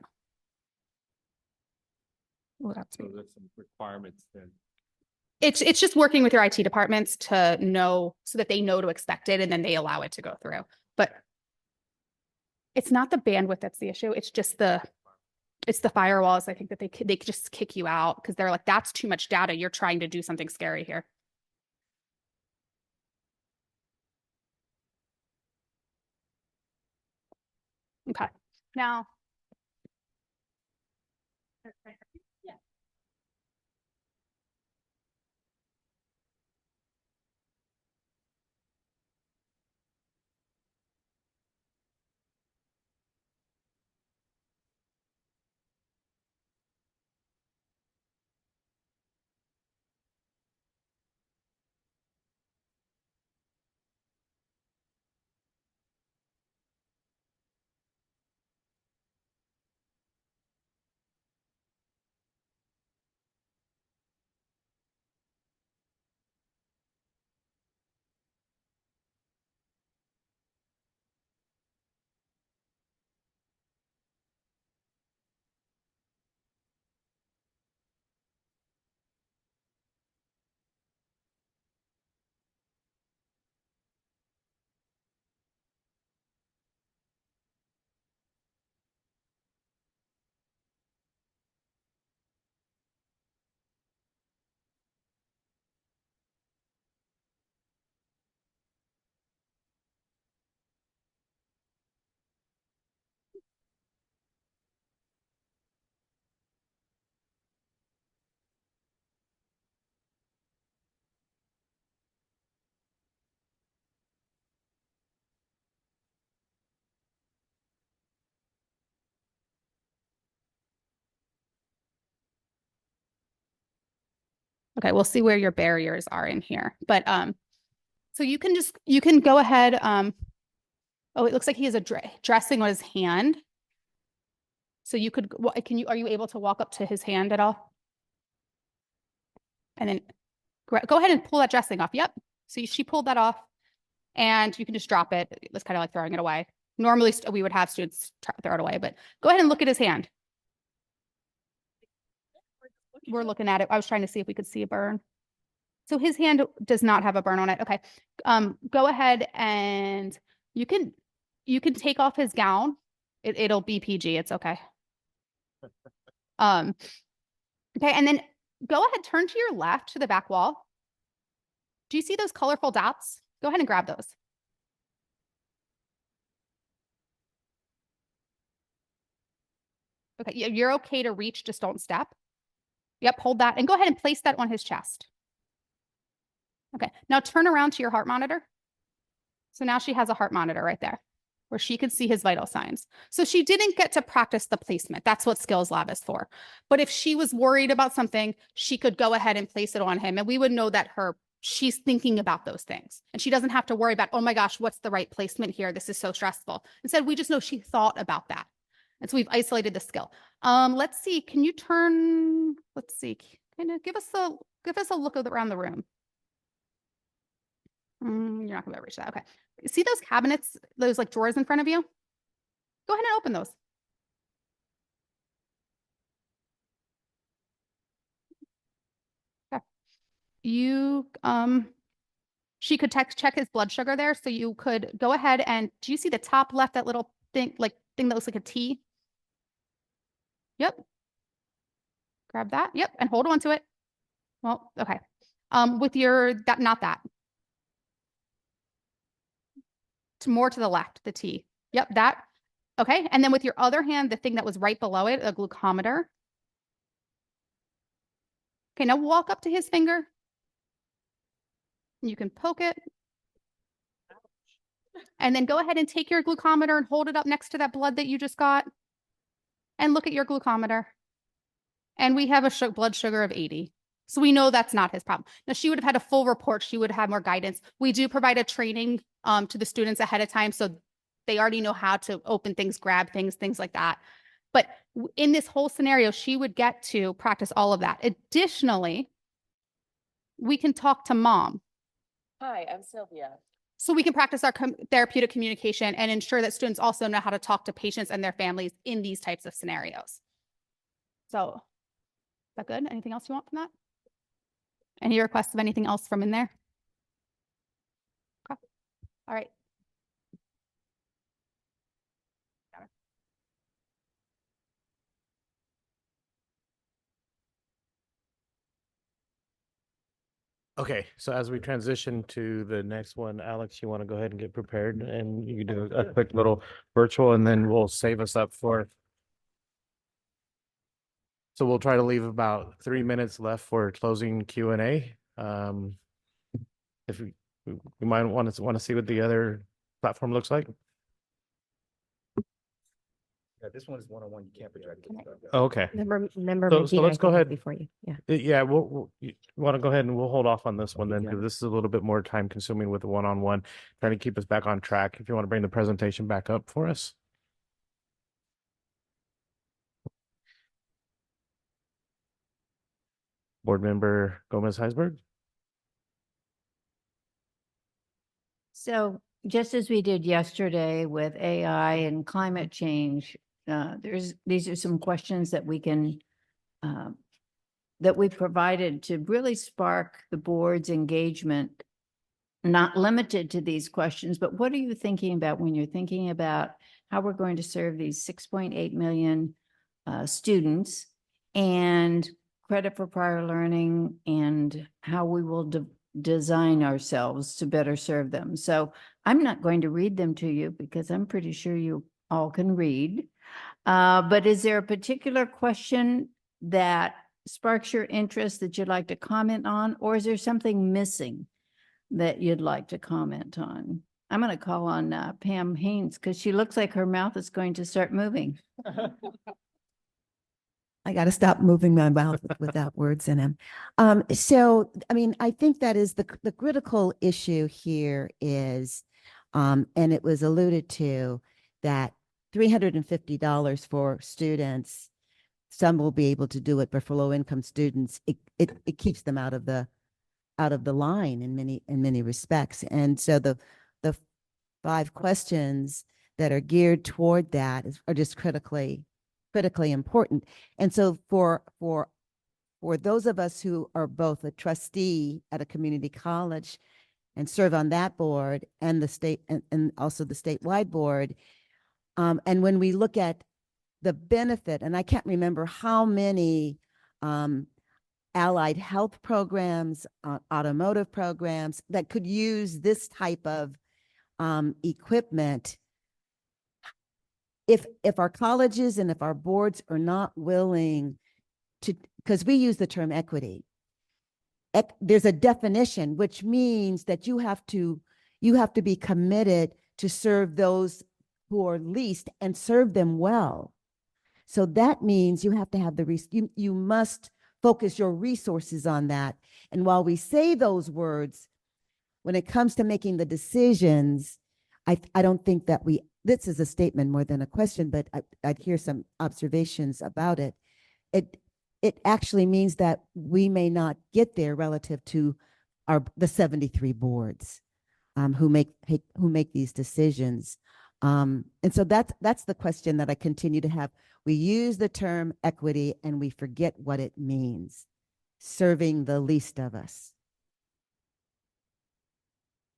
G: Well, that's
J: So there's some requirements then.
G: It's just working with your IT departments to know so that they know to expect it and then they allow it to go through. But it's not the bandwidth that's the issue. It's just the firewalls. I think that they just kick you out because they're like, that's too much data. You're trying to do something scary here. Okay. Now, yeah. Okay, we'll see where your barriers are in here. But so you can go ahead. Oh, it looks like he has a dressing on his hand. So you could, are you able to walk up to his hand at all? And then go ahead and pull that dressing off. Yep. So she pulled that off and you can just drop it. It's kind of like throwing it away. Normally we would have students throw it away, but go ahead and look at his hand. We're looking at it. I was trying to see if we could see a burn. So his hand does not have a burn on it. Okay. Go ahead and you can take off his gown. It'll be PG. It's okay. Okay. And then go ahead, turn to your left to the back wall. Do you see those colorful dots? Go ahead and grab those. Okay. You're okay to reach. Just don't step. Yep. Hold that and go ahead and place that on his chest. Okay. Now turn around to your heart monitor. So now she has a heart monitor right there where she can see his vital signs. So she didn't get to practice the placement. That's what Skills Lab is for. But if she was worried about something, she could go ahead and place it on him. And we would know that she's thinking about those things. And she doesn't have to worry about, oh my gosh, what's the right placement here? This is so stressful. Instead, we just know she thought about that. And so we've isolated the skill. Let's see, can you turn, let's see, kind of give us a look around the room. You're not gonna be able to reach that. Okay. See those cabinets, those like drawers in front of you? Go ahead and open those. Okay. She could check his blood sugar there. So you could go ahead and, do you see the top left, that little thing that looks like a T? Yep. Grab that. Yep. And hold on to it. Well, okay. With not that. More to the left, the T. Yep, that. Okay. And then with your other hand, the thing that was right below it, a glucometer. Okay, now walk up to his finger. You can poke it. And then go ahead and take your glucometer and hold it up next to that blood that you just got. And look at your glucometer. And we have a blood sugar of 80. So we know that's not his problem. Now, she would have had a full report. She would have more guidance. We do provide a training to the students ahead of time, so they already know how to open things, grab things, things like that. But in this whole scenario, she would get to practice all of that. Additionally, we can talk to mom.
K: Hi, I'm Sylvia.
G: So we can practice our therapeutic communication and ensure that students also know how to talk to patients and their families in these types of scenarios. So, is that good? Anything else you want from that? Any requests of anything else from in there? Okay. All right.
E: Okay, so as we transition to the next one, Alex, you want to go ahead and get prepared and you can do a quick little virtual and then we'll save us up for. So we'll try to leave about 3 minutes left for closing Q&A. If we might want to see what the other platform looks like.
F: Yeah, this one is one-on-one. You can't project it.
E: Okay.
A: Member
E: So
A: Medina,
E: let's
A: I
E: go
A: think, is
E: ahead.
A: before you. Yeah.
E: Yeah, you want to go ahead and we'll hold off on this one then, because this is a little bit more time consuming with the one-on-one, trying to keep us back on track. If you want to bring the presentation back up for us. Board Member Gomez Heisberg.
D: So just as we did yesterday with AI and climate change, these are some questions that we can, that we provided to really spark the board's engagement, not limited to these questions, but what are you thinking about when you're thinking about how we're going to serve these 6.8 million students and credit for prior learning and how we will design ourselves to better serve them. So I'm not going to read them to you because I'm pretty sure you all can read. But is there a particular question that sparks your interest that you'd like to comment on, or is there something missing that you'd like to comment on? I'm going to call on Pam Haynes because she looks like her mouth is going to start moving.
L: I got to stop moving my mouth without words in them. So, I mean, I think that is the critical issue here is, and it was alluded to, that $350 for students, some will be able to do it, but for low income students, it keeps them out of the line in many respects. And so the 5 questions that are geared toward that are just critically important. And so for those of us who are both a trustee at a community college and serve on that board and the state and also the statewide board, and when we look at the benefit, and I can't remember how many allied health programs, automotive programs that could use this type of equipment. If our colleges and if our boards are not willing to, because we use the term equity, there's a definition, which means that you have to be committed to serve those who are least and serve them well. So that means you have to have you must focus your resources on that. And while we say those words, when it comes to making the decisions, I don't think that this is a statement more than a question, but I'd hear some observations about it. It actually means that we may not get there relative to the 73 boards who make these decisions. And so that's the question that I continue to have. We use the term equity and we forget what it means, serving the least of us.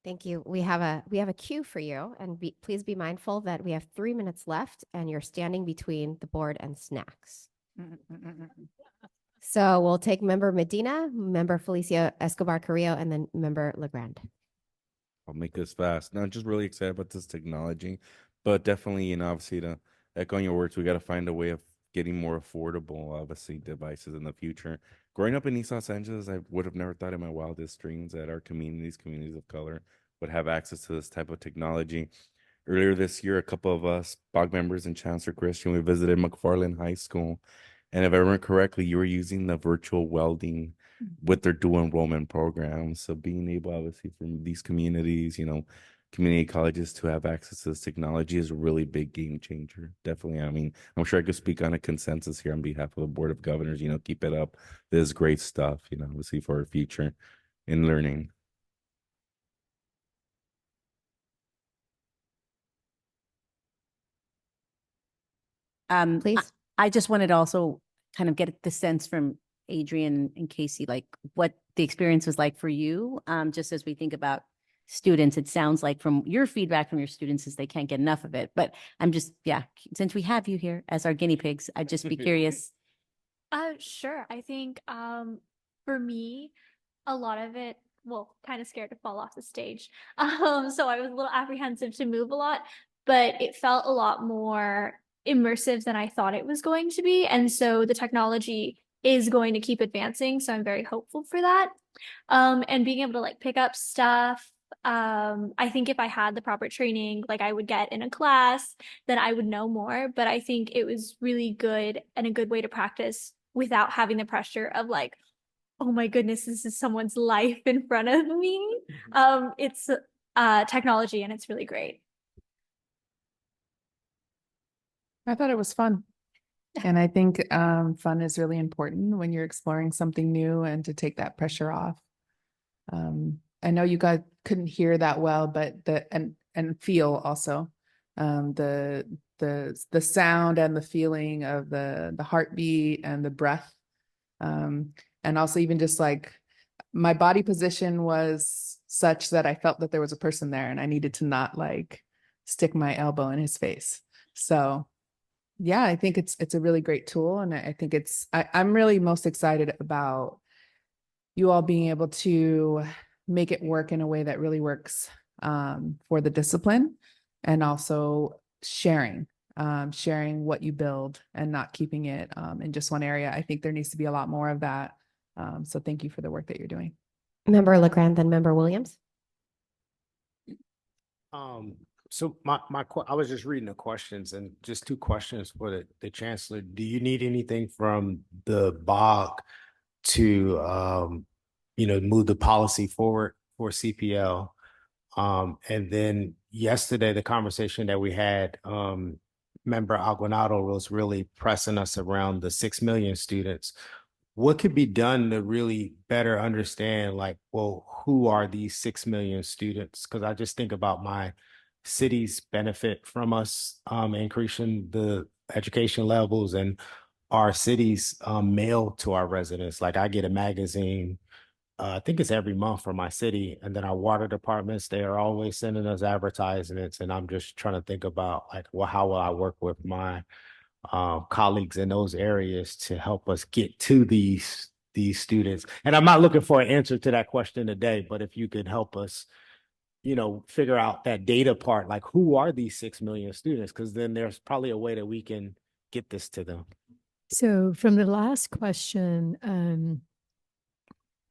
A: Thank you. We have a cue for you, and please be mindful that we have 3 minutes left and you're standing between the board and snacks. So we'll take Member Medina, Member Felicia Escobar Carrillo, and then Member LeGrand.
M: I'll make this fast. No, just really excited about this technology, but definitely, obviously to echo your words, we got to find a way of getting more affordable, obviously, devices in the future. Growing up in East Los Angeles, I would have never thought in my wildest dreams that our communities of color, would have access to this type of technology. Earlier this year, a couple of us, BOG members and Chancellor Christian, we visited McFarland High School. And if I remember correctly, you were using the virtual welding with their dual enrollment programs. So being able, obviously, from these communities, community colleges to have access to this technology is a really big game changer. Definitely. I mean, I'm sure I could speak on a consensus here on behalf of the Board of Governors, keep it up. This is great stuff, obviously for our future in learning.
A: Please.
N: I just wanted to also kind of get the sense from Adrian and Casey, like what the experience was like for you. Just as we think about students, it sounds like from your feedback from your students is they can't get enough of it. But I'm just, since we have you here as our guinea pigs, I'd just be curious.
O: Sure. I think for me, a lot of it, well, kind of scared to fall off the stage. So I was a little apprehensive to move a lot, but it felt a lot more immersive than I thought it was going to be. And so the technology is going to keep advancing. So I'm very hopeful for that. And being able to like pick up stuff. I think if I had the proper training, like I would get in a class, then I would know more. But I think it was really good and a good way to practice without having the pressure of like, oh my goodness, this is someone's life in front of me. It's technology and it's really great.
K: I thought it was fun. And I think fun is really important when you're exploring something new and to take that pressure off. I know you guys couldn't hear that well, but and feel also the sound and the feeling of the heartbeat and the breath. And also even just like my body position was such that I felt that there was a person there and I needed to not like stick my elbow in his face. So yeah, I think it's a really great tool. And I think I'm really most excited about you all being able to make it work in a way that really works for the discipline, and also sharing what you build and not keeping it in just one area. I think there needs to be a lot more of that. So thank you for the work that you're doing.
A: Member LeGrand, then Member Williams.
B: So I was just reading the questions, and just two questions for the Chancellor. Do you need anything from the BOG to move the policy forward for CPL? And then yesterday, the conversation that we had, Member Aguinaldo was really pressing us around the 6 million students. What could be done to really better understand, like, well, who are these 6 million students? Because I just think about my cities benefit from us increasing the education levels, and our cities mail to our residents. Like I get a magazine, I think it's every month from my city, and then our water departments, they are always sending us advertisements. And I'm just trying to think about like, well, how will I work with my colleagues in those areas to help us get to these students? And I'm not looking for an answer to that question today, but if you could help us figure out that data part, like who are these 6 million students? Because then there's probably a way that we can get this to them.
P: So from the last question,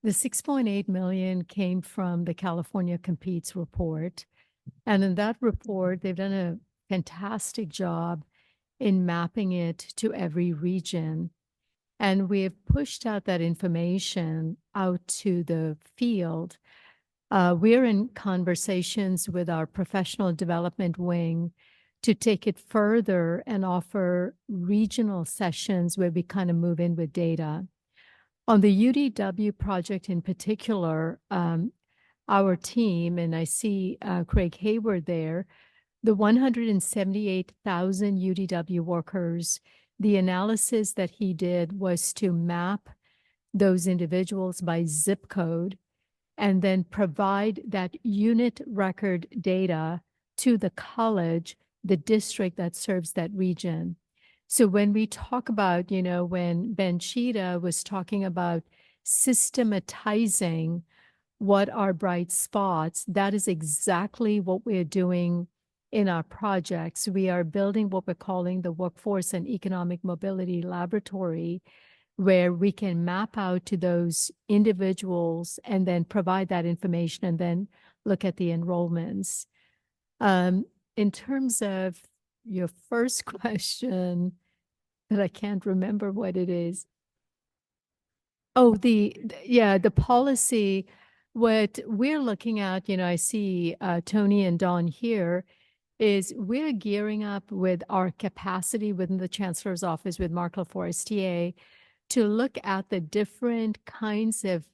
P: the 6.8 million came from the California Competes report. And in that report, they've done a fantastic job in mapping it to every region. And we have pushed out that information out to the field. We're in conversations with our professional development wing to take it further and offer regional sessions where we kind of move in with data. On the UDW project in particular, our team, and I see Craig Hayward there, the 178,000 UDW workers, the analysis that he did was to map those individuals by zip code and then provide that unit record data to the college, the district that serves that region. So when we talk about, when Ben Chida was talking about systematizing what are bright spots, that is exactly what we're doing in our projects. We are building what we're calling the Workforce and Economic Mobility Laboratory, where we can map out to those individuals and then provide that information and then look at the enrollments. In terms of your first question, that I can't remember what it is. Oh, yeah, the policy, what we're looking at, I see Tony and Don here, is we're gearing up with our capacity within the Chancellor's office with Mark LaForestier to look at the different kinds of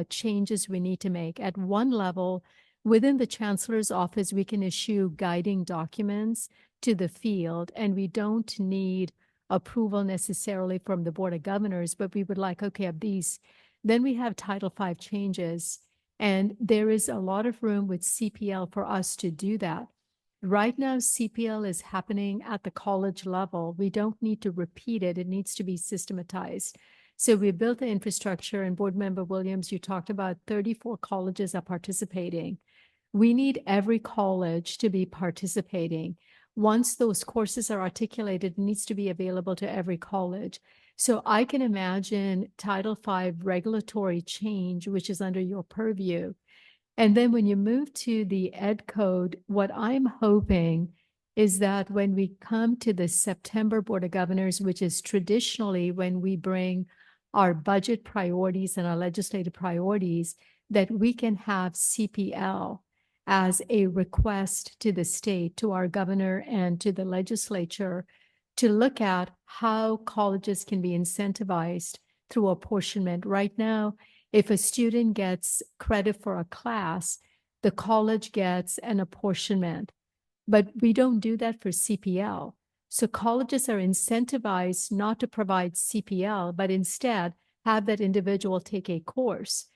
P: changes we need to make. At one level, within the Chancellor's office, we can issue guiding documents to the field, and we don't need approval necessarily from the Board of Governors, but we would like, okay, of these. Then we have Title V changes, and there is a lot of room with CPL for us to do that. Right now, CPL is happening at the college level. We don't need to repeat it. It needs to be systematized. So we built the infrastructure, and Board Member Williams, you talked about 34 colleges are participating. We need every college to be participating. Once those courses are articulated, it needs to be available to every college. So I can imagine Title V regulatory change, which is under your purview. And then when you move to the Ed Code, what I'm hoping is that when we come to the September Board of Governors, which is traditionally when we bring our budget priorities and our legislative priorities, that we can have CPL as a request to the state, to our governor and to the legislature to look at how colleges can be incentivized through apportionment. Right now, if a student gets credit for a class, the college gets an apportionment, but we don't do that for CPL. So colleges are incentivized not to provide CPL, but instead have that individual take a course.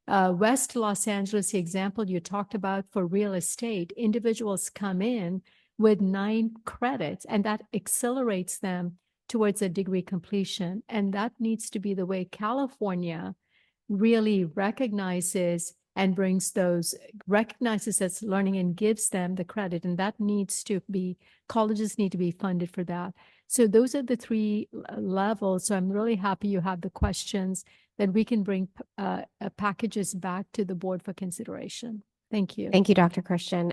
P: West Los Angeles, the example you talked about for real estate, individuals come in with 9 credits, and that accelerates them towards a degree completion. And that needs to be the way California really recognizes and brings those, recognizes as learning and gives them the credit. And that needs to be, colleges need to be funded for that. So those are the 3 levels. So I'm really happy you have the questions that we can bring packages back to the board for consideration. Thank you.
A: Thank you, Dr. Christian.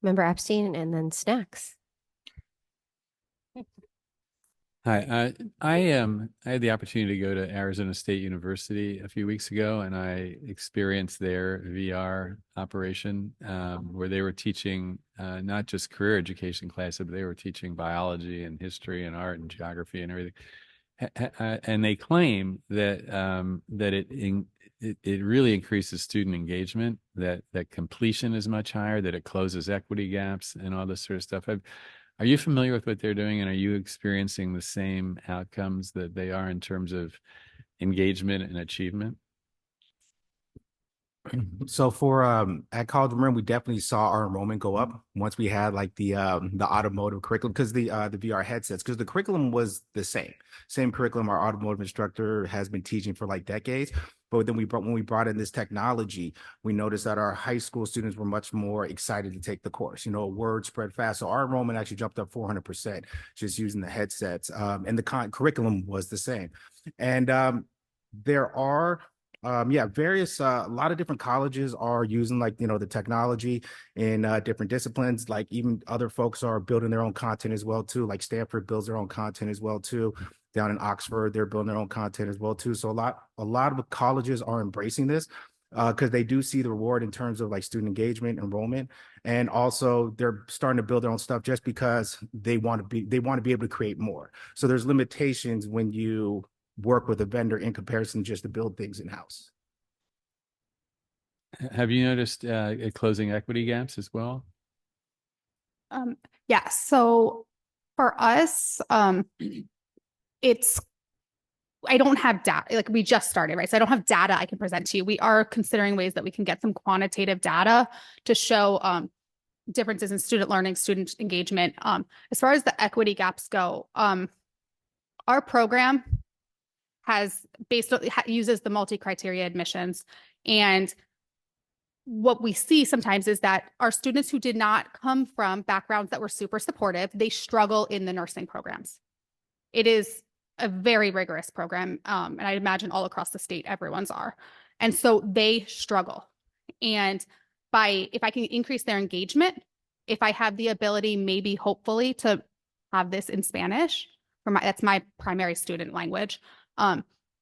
A: Member Epstein and then Snacks.
Q: Hi, I had the opportunity to go to Arizona State University a few weeks ago, and I experienced their VR operation where they were teaching not just career education classes, but they were teaching biology and history and art and geography and everything. And they claim that it really increases student engagement, that completion is much higher, that it closes equity gaps and all this sort of stuff. Are you familiar with what they're doing, and are you experiencing the same outcomes that they are in terms of engagement and achievement?
F: So for at College of Marin, we definitely saw our enrollment go up once we had like the automotive curriculum, because the VR headsets, because the curriculum was the same curriculum our automotive instructor has been teaching for like decades. But then when we brought in this technology, we noticed that our high school students were much more excited to take the course. Word spread fast. So our enrollment actually jumped up 400% just using the headsets. And the curriculum was the same. And there are various a lot of different colleges are using the technology in different disciplines. Like even other folks are building their own content as well too. Like Stanford builds their own content as well too. Down in Oxford, they're building their own content as well too. So a lot of colleges are embracing this because they do see the reward in terms of like student engagement, enrollment, and also they're starting to build their own stuff just because they want to be able to create more. So there's limitations when you work with a vendor in comparison just to build things in-house.
Q: Have you noticed closing equity gaps as well?
G: Yeah. So for us, I don't have data, like we just started, right? So I don't have data I can present to you. We are considering ways that we can get some quantitative data to show differences in student learning, student engagement. As far as the equity gaps go, our program uses the multi-criteria admissions. And what we see sometimes is that our students who did not come from backgrounds that were super supportive, they struggle in the nursing programs. It is a very rigorous program. And I imagine all across the state, everyone's are. And so they struggle. And if I can increase their engagement, if I have the ability, maybe hopefully to have this in Spanish, that's my primary student language.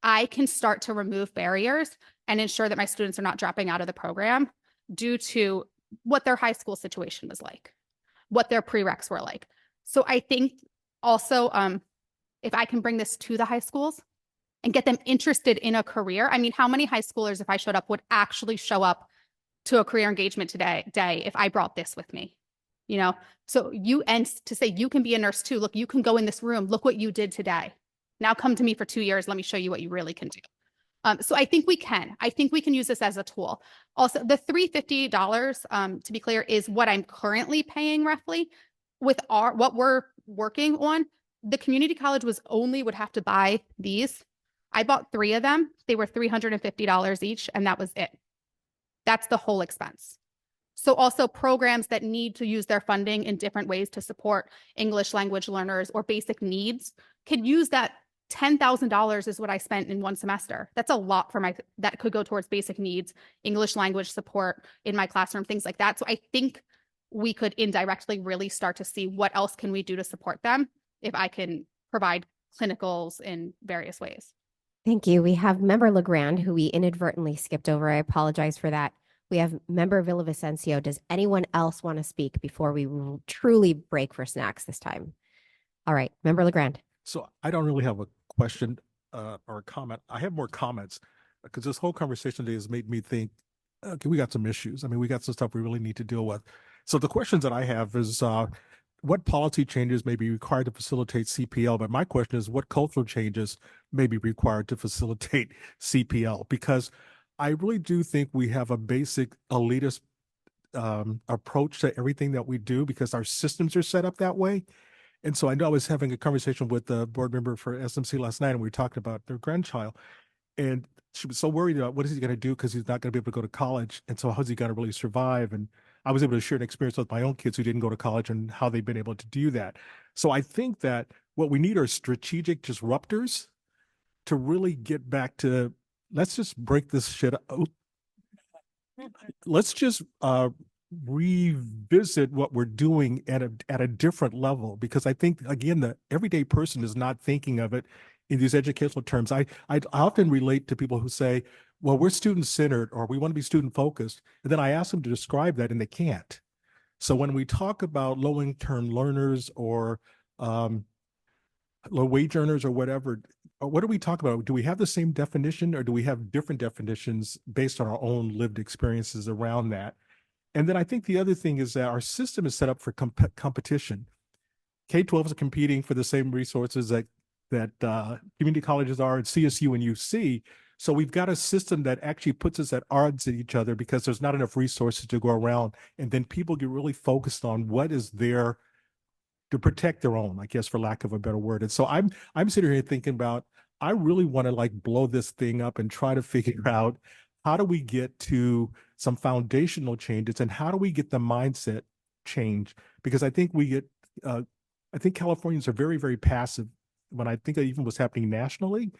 G: I can start to remove barriers and ensure that my students are not dropping out of the program due to what their high school situation was like, what their prereqs were like. So I think also, if I can bring this to the high schools and get them interested in a career. I mean, how many high schoolers, if I showed up, would actually show up to a career engagement day if I brought this with me? You know, so to say you can be a nurse too. Look, you can go in this room. Look what you did today. Now come to me for 2 years. Let me show you what you really can do. So I think we can. I think we can use this as a tool. Also, the $350, to be clear, is what I'm currently paying roughly. With what we're working on, the community college would have to buy these. I bought 3 of them. They were $350 each, and that was it. That's the whole expense. So also programs that need to use their funding in different ways to support English language learners or basic needs could use that. $10,000 is what I spent in one semester. That's a lot that could go towards basic needs, English language support in my classroom, things like that. So I think we could indirectly really start to see what else can we do to support them if I can provide clinicals in various ways.
A: Thank you. We have Member LeGrand, who we inadvertently skipped over. I apologize for that. We have Member Villavicencio. Does anyone else want to speak before we truly break for snacks this time? All right, Member LeGrand.
R: So I don't really have a question or a comment. I have more comments because this whole conversation today has made me think, okay, we got some issues. I mean, we got some stuff we really need to deal with. So the questions that I have is what policy changes may be required to facilitate CPL? But my question is, what cultural changes may be required to facilitate CPL? Because I really do think we have a basic elitist approach to everything that we do because our systems are set up that way. And so I know I was having a conversation with the board member for SMC last night, and we were talking about their grandchild. And she was so worried about what is he going to do because he's not going to be able to go to college. And so how's he going to really survive? And I was able to share an experience with my own kids who didn't go to college and how they've been able to do that. So I think that what we need are strategic disruptors to really get back to, let's just break this shit out. Let's just revisit what we're doing at a different level, because I think, again, the everyday person is not thinking of it in these educational terms. I often relate to people who say, well, we're student centered or we want to be student focused. And then I ask them to describe that and they can't. So when we talk about low income learners or low wage earners or whatever, what do we talk about? Do we have the same definition or do we have different definitions based on our own lived experiences around that? And then I think the other thing is that our system is set up for competition. K-12 is competing for the same resources that community colleges are at CSU and UC. So we've got a system that actually puts us at odds with each other because there's not enough resources to go around. And then people get really focused on what is there to protect their own, I guess, for lack of a better word. And so I'm sitting here thinking about, I really want to like blow this thing up and try to figure out how do we get to some foundational changes and how do we get the mindset change? Because I think I think Californians are very, very passive. When I think that even what's happening nationally,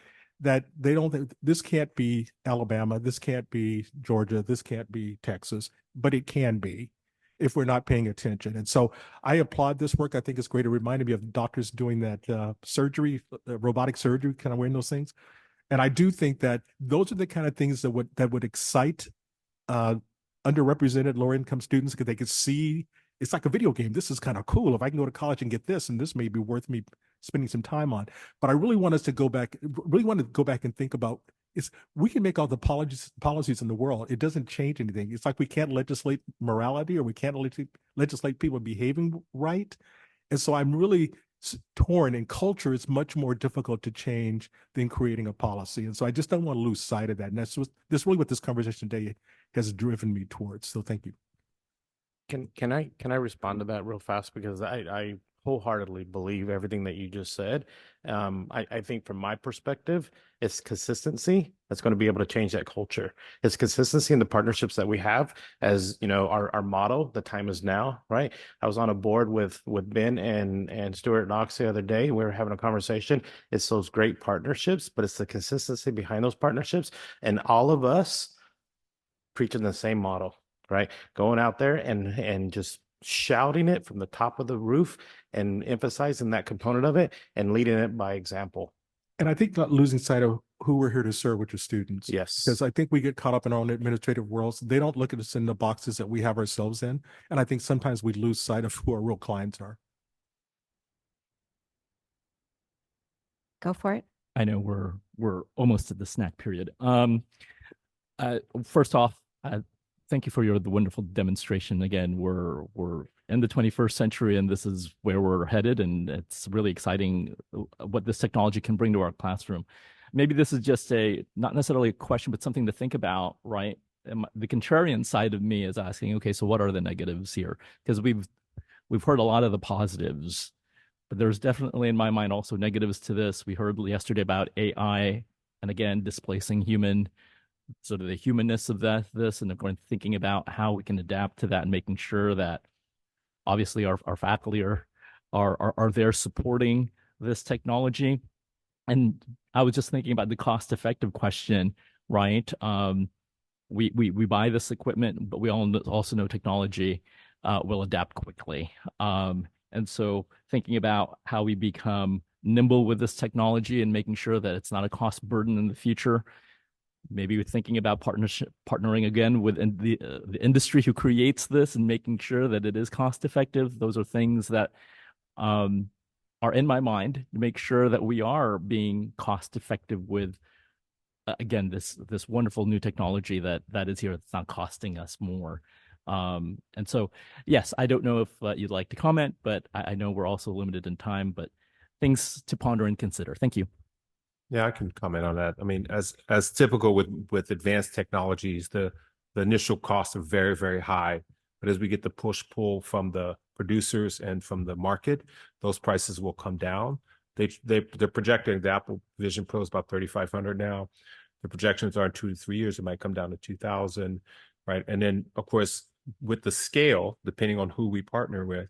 R: that they don't think this can't be Alabama, this can't be Georgia, this can't be Texas, but it can be if we're not paying attention. And so I applaud this work. I think it's great. It reminded me of doctors doing that surgery, robotic surgery, kind of wearing those things. And I do think that those are the kind of things that would excite underrepresented lower income students because they could see it's like a video game. This is kind of cool. If I can go to college and get this, and this may be worth me spending some time on. But I really want us to go back, and think about we can make all the policies in the world. It doesn't change anything. It's like we can't legislate morality or we can't legislate people behaving right. And so I'm really torn, and culture is much more difficult to change than creating a policy. And so I just don't want to lose sight of that. And that's really what this conversation today has driven me towards. So thank you.
E: Can I respond to that real fast? Because I wholeheartedly believe everything that you just said. I think from my perspective, it's consistency that's going to be able to change that culture. It's consistency in the partnerships that we have, as you know, our motto, the time is now, right? I was on a board with Ben and Stuart Knox the other day. We were having a conversation. It's those great partnerships, but it's the consistency behind those partnerships. And all of us preaching the same model, right? Going out there and just shouting it from the top of the roof and emphasizing that component of it and leading it by example.
R: And I think not losing sight of who we're here to serve, which is students.
E: Yes.
R: Because I think we get caught up in our own administrative worlds. They don't look at us in the boxes that we have ourselves in. And I think sometimes we lose sight of who our real clients are.
A: Go for it.
S: I know we're almost at the snack period. First off, thank you for the wonderful demonstration. Again, we're in the 21st century, and this is where we're headed, and it's really exciting what this technology can bring to our classroom. Maybe this is just not necessarily a question, but something to think about, right? And the contrarian side of me is asking, okay, so what are the negatives here? Because we've heard a lot of the positives, but there's definitely in my mind also negatives to this. We heard yesterday about AI, and again, displacing human, sort of the humanness of this, and we're thinking about how we can adapt to that and making sure that obviously our faculty are there supporting this technology. And I was just thinking about the cost-effective question, right? We buy this equipment, but we also know technology will adapt quickly. And so thinking about how we become nimble with this technology and making sure that it's not a cost burden in the future. Maybe we're thinking about partnering again with the industry who creates this and making sure that it is cost effective. Those are things that are in my mind to make sure that we are being cost effective with, again, this wonderful new technology that is here. It's not costing us more. And so, yes, I don't know if you'd like to comment, but I know we're also limited in time, but things to ponder and consider. Thank you.
J: Yeah, I can comment on that. I mean, as typical with advanced technologies, the initial costs are very, very high. But as we get the push-pull from the producers and from the market, those prices will come down. They're projecting the Apple Vision Pro is about $3,500 now. The projections are in 2 to 3 years, it might come down to $2,000, right? And then, of course, with the scale, depending on who we partner with,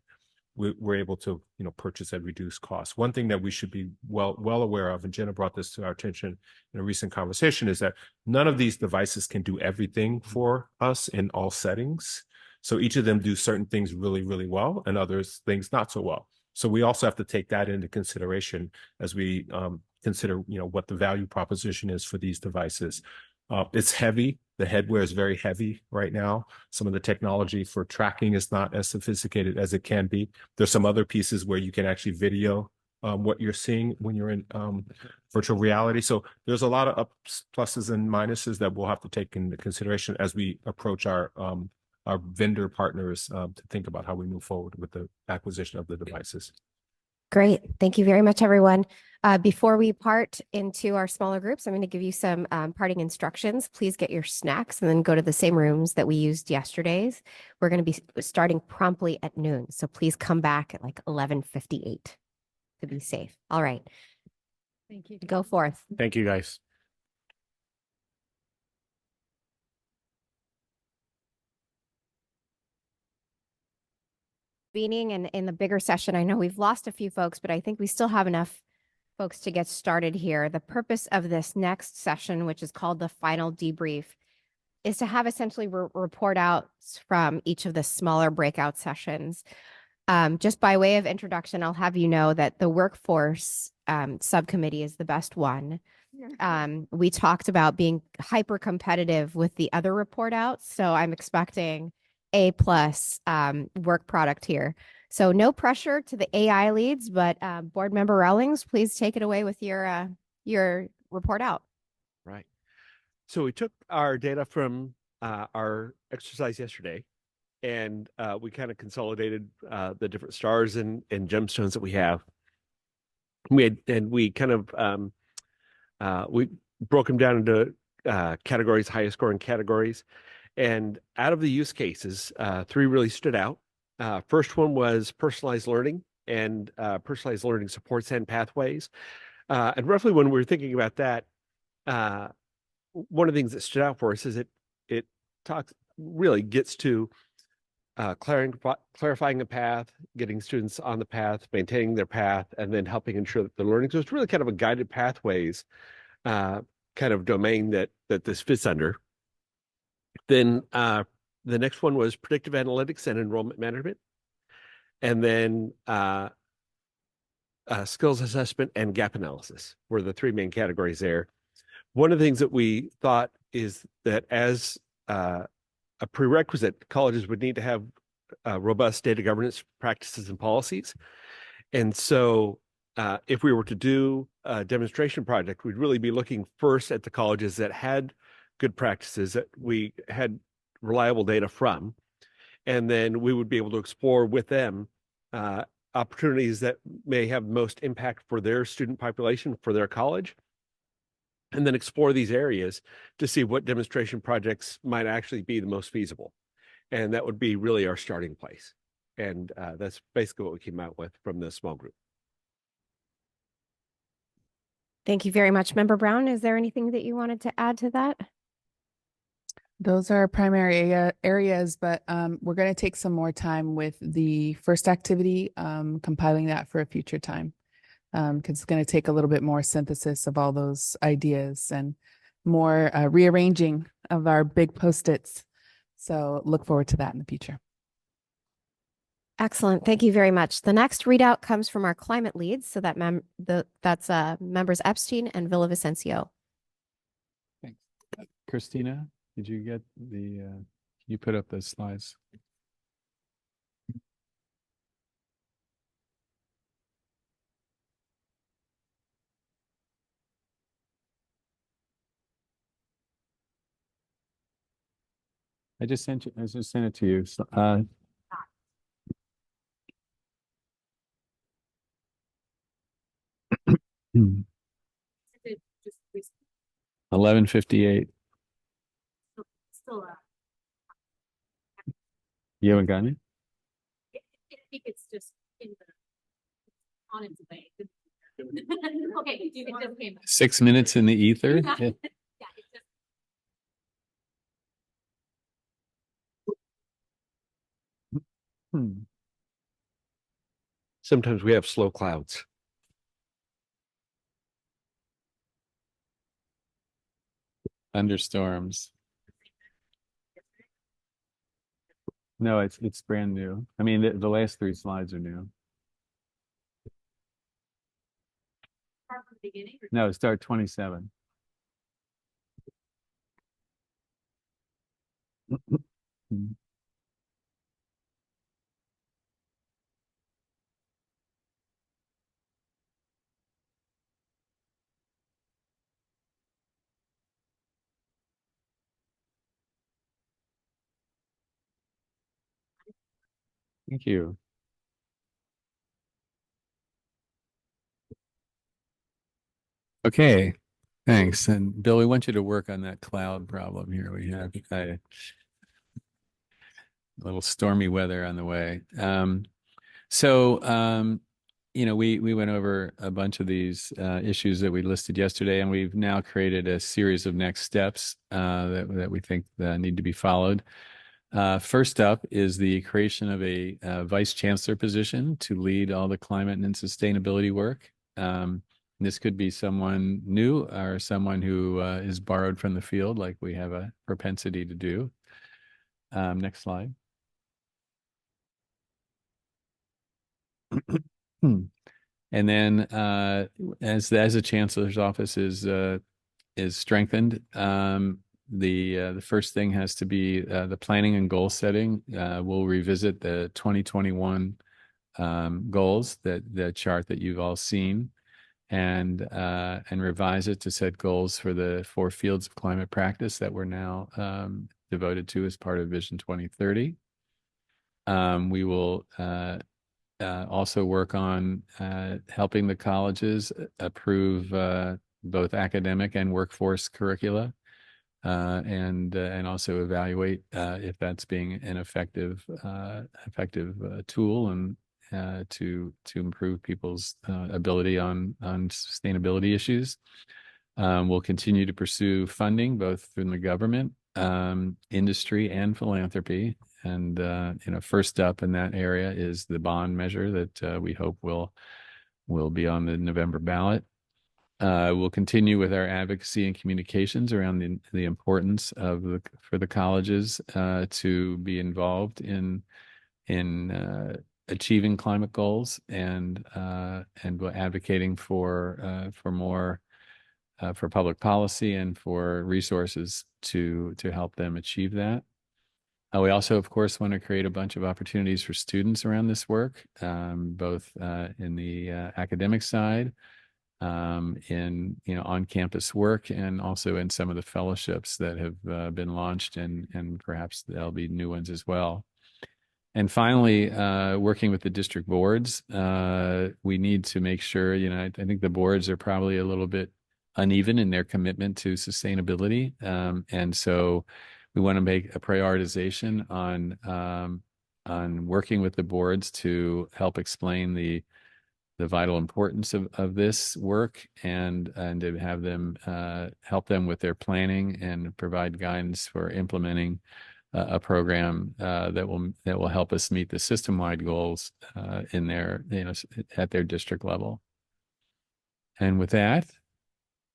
J: we're able to, purchase at reduced cost. One thing that we should be well aware of, and Jenna brought this to our attention in a recent conversation, is that none of these devices can do everything for us in all settings. So each of them do certain things really, really well, and others things not so well. So we also have to take that into consideration as we consider, what the value proposition is for these devices. It's heavy. The headwear is very heavy right now. Some of the technology for tracking is not as sophisticated as it can be. There's some other pieces where you can actually video what you're seeing when you're in virtual reality. So there's a lot of ups, pluses, and minuses that we'll have to take into consideration as we approach our vendor partners to think about how we move forward with the acquisition of the devices.
A: Great. Thank you very much, everyone. Before we part into our smaller groups, I'm going to give you some parting instructions. Please get your snacks and then go to the same rooms that we used yesterday's. We're going to be starting promptly at noon. So please come back at like 11:58 to be safe. All right.
P: Thank you.
A: Go forth.
E: Thank you, guys.
A: Convening and in the bigger session, I know we've lost a few folks, but I think we still have enough folks to get started here. The purpose of this next session, which is called the final debrief, is to have essentially report outs from each of the smaller breakout sessions. Just by way of introduction, I'll have you know that the workforce subcommittee is the best one. We talked about being hyper competitive with the other report outs, so I'm expecting A+ work product here. So no pressure to the AI leads, but board member Rawlings, please take it away with your report out.
T: Right. So we took our data from our exercise yesterday, and we kind of consolidated the different stars and gemstones that we have. We broke them down into categories, highest scoring categories. And out of the use cases, 3 really stood out. First one was personalized learning and personalized learning supports and pathways. And roughly when we were thinking about that, one of the things that stood out for us is it really gets to clarifying a path, getting students on the path, maintaining their path, and then helping ensure that they're learning. So it's really kind of a guided pathways kind of domain that this fits under. Then the next one was predictive analytics and enrollment management. And then skills assessment, and gap analysis were the three main categories there. One of the things that we thought is that as a prerequisite, colleges would need to have robust data governance practices and policies. And so if we were to do a demonstration project, we'd really be looking first at the colleges that had good practices that we had reliable data from. And then we would be able to explore with them opportunities that may have most impact for their student population, for their college, and then explore these areas to see what demonstration projects might actually be the most feasible. And that would be really our starting place. And that's basically what we came out with from the small group.
A: Thank you very much. Member Brown, is there anything that you wanted to add to that?
K: Those are primary areas, but we're going to take some more time with the first activity, compiling that for a future time, because it's going to take a little bit more synthesis of all those ideas and more rearranging of our big Post-its. So look forward to that in the future.
A: Excellent. Thank you very much. The next readout comes from our climate leads. So that that's members Epstein and Villavicencio.
Q: Thanks. Christina, did you get the, can you put up the slides? I just sent it to you. So, 11:58. You haven't gotten it?
U: I think it's just in the, on its way. Okay, it just came.
Q: 6 minutes in the ether?
U: Yeah.
Q: Yeah.
U: Yeah, it's just.
T: Sometimes we have slow clouds.
Q: Thunderstorms. No, it's brand new. I mean, the last 3 slides are new.
U: Start from the beginning.
Q: No, start 27. Thank you. Okay, thanks. And Bill, we want you to work on that cloud problem here. We have a little stormy weather on the way. You know, we went over a bunch of these issues that we listed yesterday, and we've now created a series of next steps that we think need to be followed. First up is the creation of a vice chancellor position to lead all the climate and sustainability work. This could be someone new or someone who is borrowed from the field, like we have a propensity to do. Next slide. And then as the chancellor's office is strengthened, the first thing has to be the planning and goal setting. We'll revisit the 2021 goals, the chart that you've all seen, and revise it to set goals for the 4 fields of climate practice that we're now devoted to as part of Vision 2030. We will also work on helping the colleges approve both academic and workforce curricula, and also evaluate if that's being an effective tool and to improve people's ability on sustainability issues. We'll continue to pursue funding both from the government, industry, and philanthropy. And first up in that area is the bond measure that we hope will be on the November ballot. We'll continue with our advocacy and communications around the importance for the colleges to be involved in achieving climate goals and we're advocating for more for public policy and for resources to help them achieve that. We also, of course, want to create a bunch of opportunities for students around this work, both in the academic side, in on-campus work, and also in some of the fellowships that have been launched, and perhaps there'll be new ones as well. And finally, working with the district boards, we need to make sure, I think the boards are probably a little bit uneven in their commitment to sustainability. And so we want to make a prioritization on working with the boards to help explain the vital importance of this work and to have them help them with their planning and provide guidance for implementing a program that will help us meet the system-wide goals in their at their district level. And with that,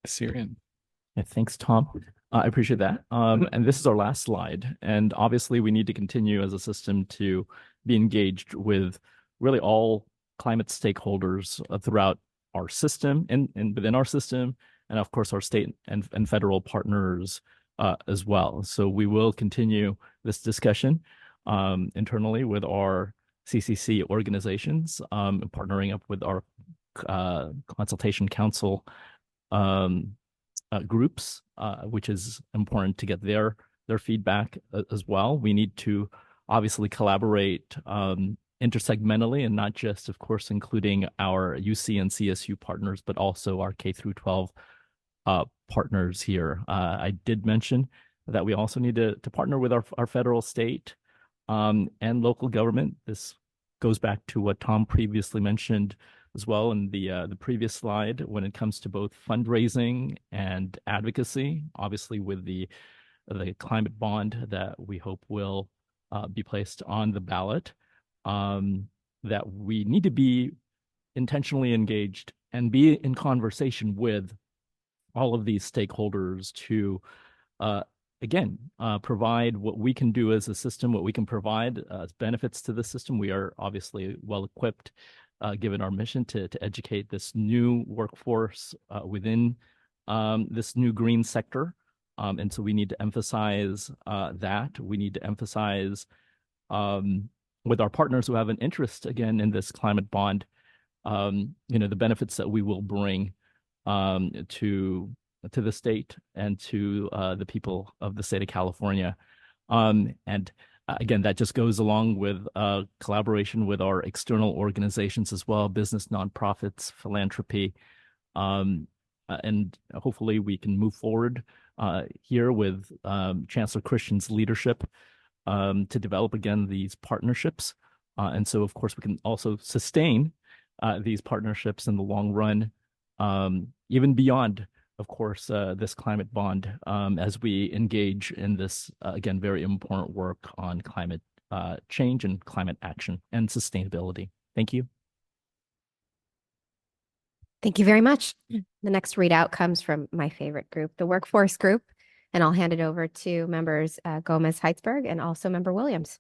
Q: Syrian.
S: Yeah, thanks, Tom. I appreciate that. And this is our last slide. And obviously, we need to continue as a system to be engaged with really all climate stakeholders throughout our system and within our system, and of course, our state and federal partners as well. So we will continue this discussion internally with our CCC organizations, partnering up with our consultation council groups, which is important to get their feedback as well. We need to obviously collaborate intersegmentally, and not just, of course, including our UC and CSU partners, but also our K through 12 partners here. I did mention that we also need to partner with our federal, state, and local government. This goes back to what Tom previously mentioned as well in the previous slide when it comes to both fundraising and advocacy, obviously with the climate bond that we hope will be placed on the ballot, that we need to be intentionally engaged and be in conversation with all of these stakeholders to, again, provide what we can do as a system, what we can provide as benefits to the system. We are obviously well equipped, given our mission to educate this new workforce within this new green sector. And so we need to emphasize that. We need to emphasize with our partners who have an interest, again, in this climate bond, the benefits that we will bring to the state and to the people of the state of California. And again, that just goes along with collaboration with our external organizations as well, business, nonprofits, philanthropy. And hopefully we can move forward here with Chancellor Christian's leadership to develop, again, these partnerships. And so, of course, we can also sustain these partnerships in the long run, even beyond, of course, this climate bond, as we engage in this, again, very important work on climate change and climate action and sustainability. Thank you.
A: Thank you very much. The next readout comes from my favorite group, the workforce group, and I'll hand it over to members Gomez Heitzberg and also member Williams.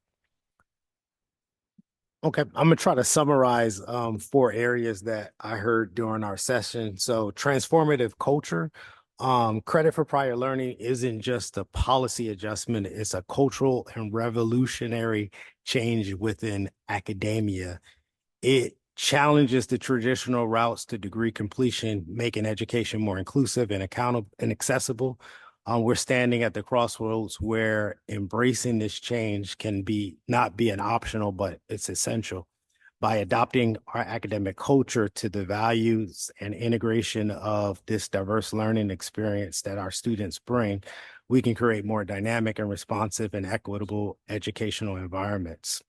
B: Okay, I'm gonna try to summarize 4 areas that I heard during our session. So transformative culture, credit for prior learning isn't just a policy adjustment, it's a cultural and revolutionary change within academia. It challenges the traditional routes to degree completion, making education more inclusive and accountable and accessible. We're standing at the crossroads where embracing this change can not be an optional, but it's essential. By adopting our academic culture to the values and integration of this diverse learning experience that our students bring, we can create more dynamic and responsive and equitable educational environments.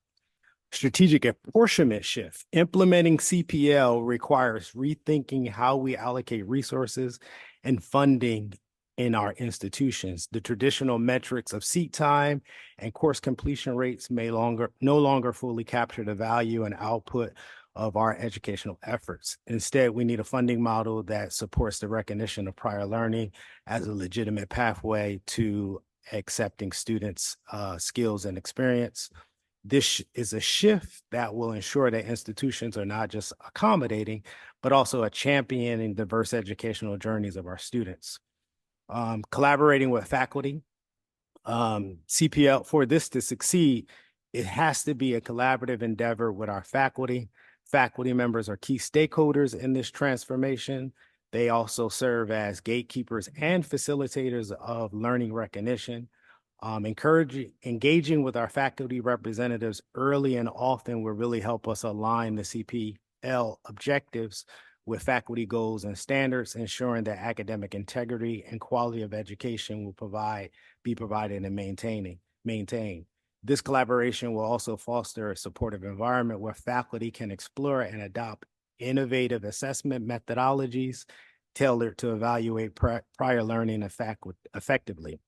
B: Strategic apportionment shift. Implementing CPL requires rethinking how we allocate resources and funding in our institutions. The traditional metrics of seat time and course completion rates no longer fully capture the value and output of our educational efforts. Instead, we need a funding model that supports the recognition of prior learning as a legitimate pathway to accepting students' skills and experience. This is a shift that will ensure that institutions are not just accommodating, but also a championing diverse educational journeys of our students. Collaborating with faculty, CPL, for this to succeed, it has to be a collaborative endeavor with our faculty. Faculty members are key stakeholders in this transformation. They also serve as gatekeepers and facilitators of learning recognition. Engaging with our faculty representatives early and often will really help us align the CPL objectives with faculty goals and standards, ensuring that academic integrity and quality of education will be provided and maintained. This collaboration will also foster a supportive environment where faculty can explore and adopt innovative assessment methodologies tailored to evaluate prior learning effectively.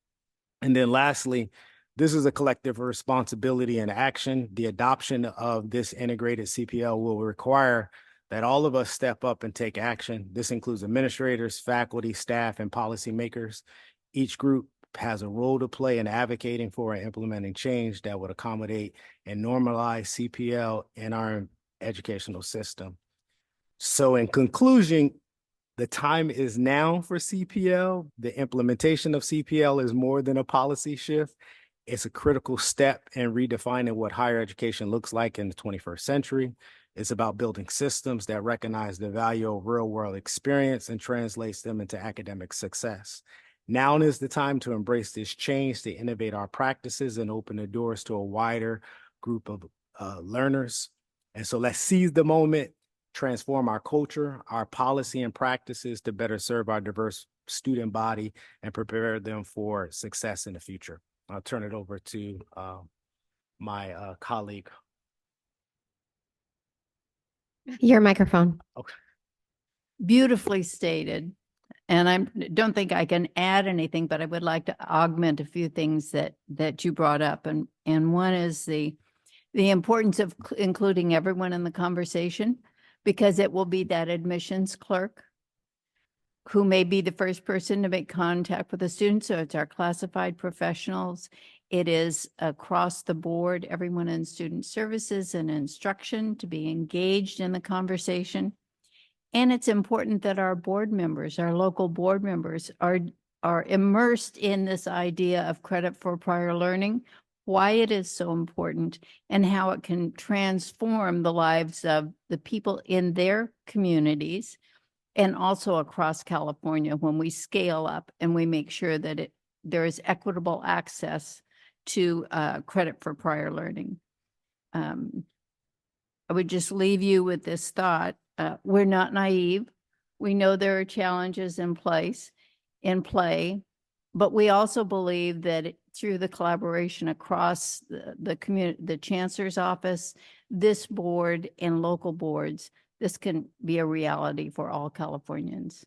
B: And then lastly, this is a collective responsibility and action. The adoption of this integrated CPL will require that all of us step up and take action. This includes administrators, faculty, staff, and policymakers. Each group has a role to play in advocating for and implementing change that would accommodate and normalize CPL in our educational system. So in conclusion, the time is now for CPL. The implementation of CPL is more than a policy shift. It's a critical step in redefining what higher education looks like in the 21st century. It's about building systems that recognize the value of real-world experience and translates them into academic success. Now is the time to embrace this change, to innovate our practices and open the doors to a wider group of learners. And so let's seize the moment, transform our culture, our policy and practices to better serve our diverse student body and prepare them for success in the future. I'll turn it over to my colleague.
A: Your microphone.
B: Okay.
D: Beautifully stated. And I don't think I can add anything, but I would like to augment a few things that you brought up. And one is the importance of including everyone in the conversation, because it will be that admissions clerk who may be the first person to make contact with the student. So it's our classified professionals. It is across the board, everyone in student services and instruction to be engaged in the conversation. And it's important that our board members, our local board members are immersed in this idea of credit for prior learning, why it is so important, and how it can transform the lives of the people in their communities and also across California when we scale up and we make sure that there is equitable access to credit for prior learning. I would just leave you with this thought. We're not naive. We know there are challenges in play, but we also believe that through the collaboration across the community, the chancellor's office, this board and local boards, this can be a reality for all Californians.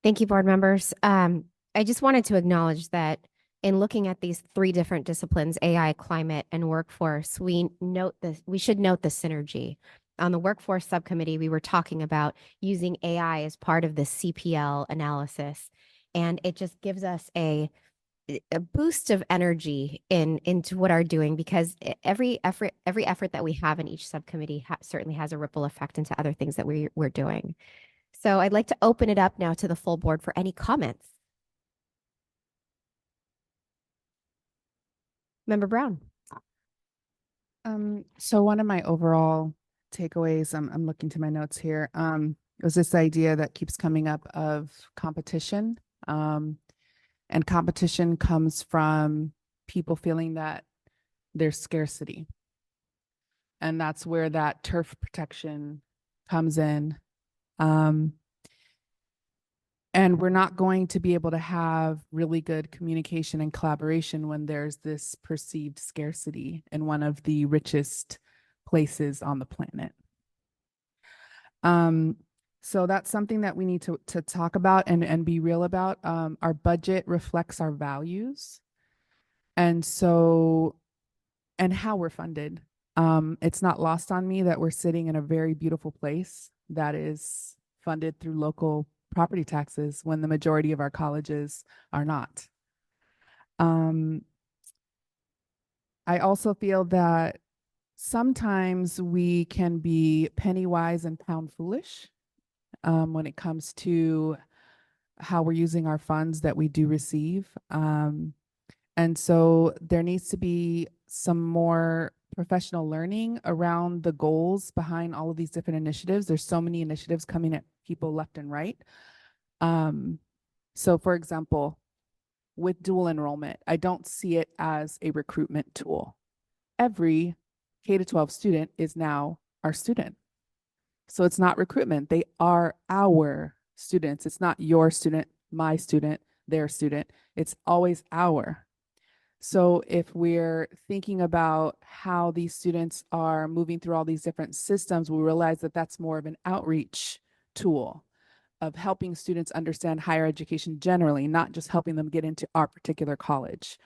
A: Thank you, board members. I just wanted to acknowledge that in looking at these three different disciplines, AI, climate, and workforce, we should note the synergy. On the workforce subcommittee, we were talking about using AI as part of the CPL analysis, and it just gives us a boost of energy into what we're doing, because every effort that we have in each subcommittee certainly has a ripple effect into other things that we're doing. So I'd like to open it up now to the full board for any comments. Member Brown.
K: So one of my overall takeaways, I'm looking to my notes here, was this idea that keeps coming up of competition. And competition comes from people feeling that there's scarcity. And that's where that turf protection comes in. And we're not going to be able to have really good communication and collaboration when there's this perceived scarcity in one of the richest places on the planet. So that's something that we need to talk about and be real about. Our budget reflects our values. And so, and how we're funded. It's not lost on me that we're sitting in a very beautiful place that is funded through local property taxes when the majority of our colleges are not. I also feel that sometimes we can be penny wise and pound foolish when it comes to how we're using our funds that we do receive. And so there needs to be some more professional learning around the goals behind all of these different initiatives. There's so many initiatives coming at people left and right. So for example, with dual enrollment, I don't see it as a recruitment tool. Every K-12 student is now our student. So it's not recruitment. They are our students. It's not your student, my student, their student. It's always our. So if we're thinking about how these students are moving through all these different systems, we realize that that's more of an outreach tool of helping students understand higher education generally, not just helping them get into our particular college.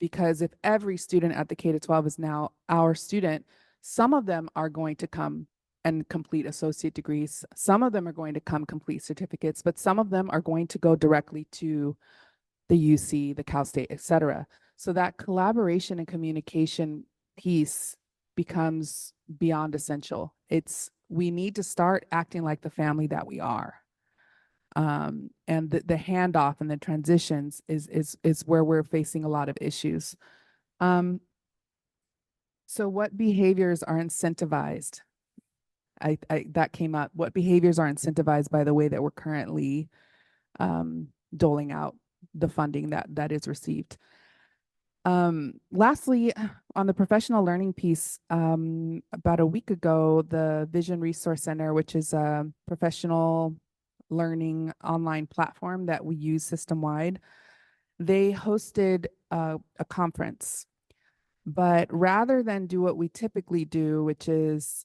K: Because if every student at the K-12 is now our student, some of them are going to come and complete associate degrees. Some of them are going to come complete certificates, but some of them are going to go directly to the UC, the Cal State, et cetera. So that collaboration and communication piece becomes beyond essential. We need to start acting like the family that we are. And the handoff and the transitions is where we're facing a lot of issues. So what behaviors are incentivized? That came up. What behaviors are incentivized by the way that we're currently doling out the funding that is received? Lastly, on the professional learning piece, about a week ago, the Vision Resource Center, which is a professional learning online platform that we use system-wide, they hosted a conference. But rather than do what we typically do, which is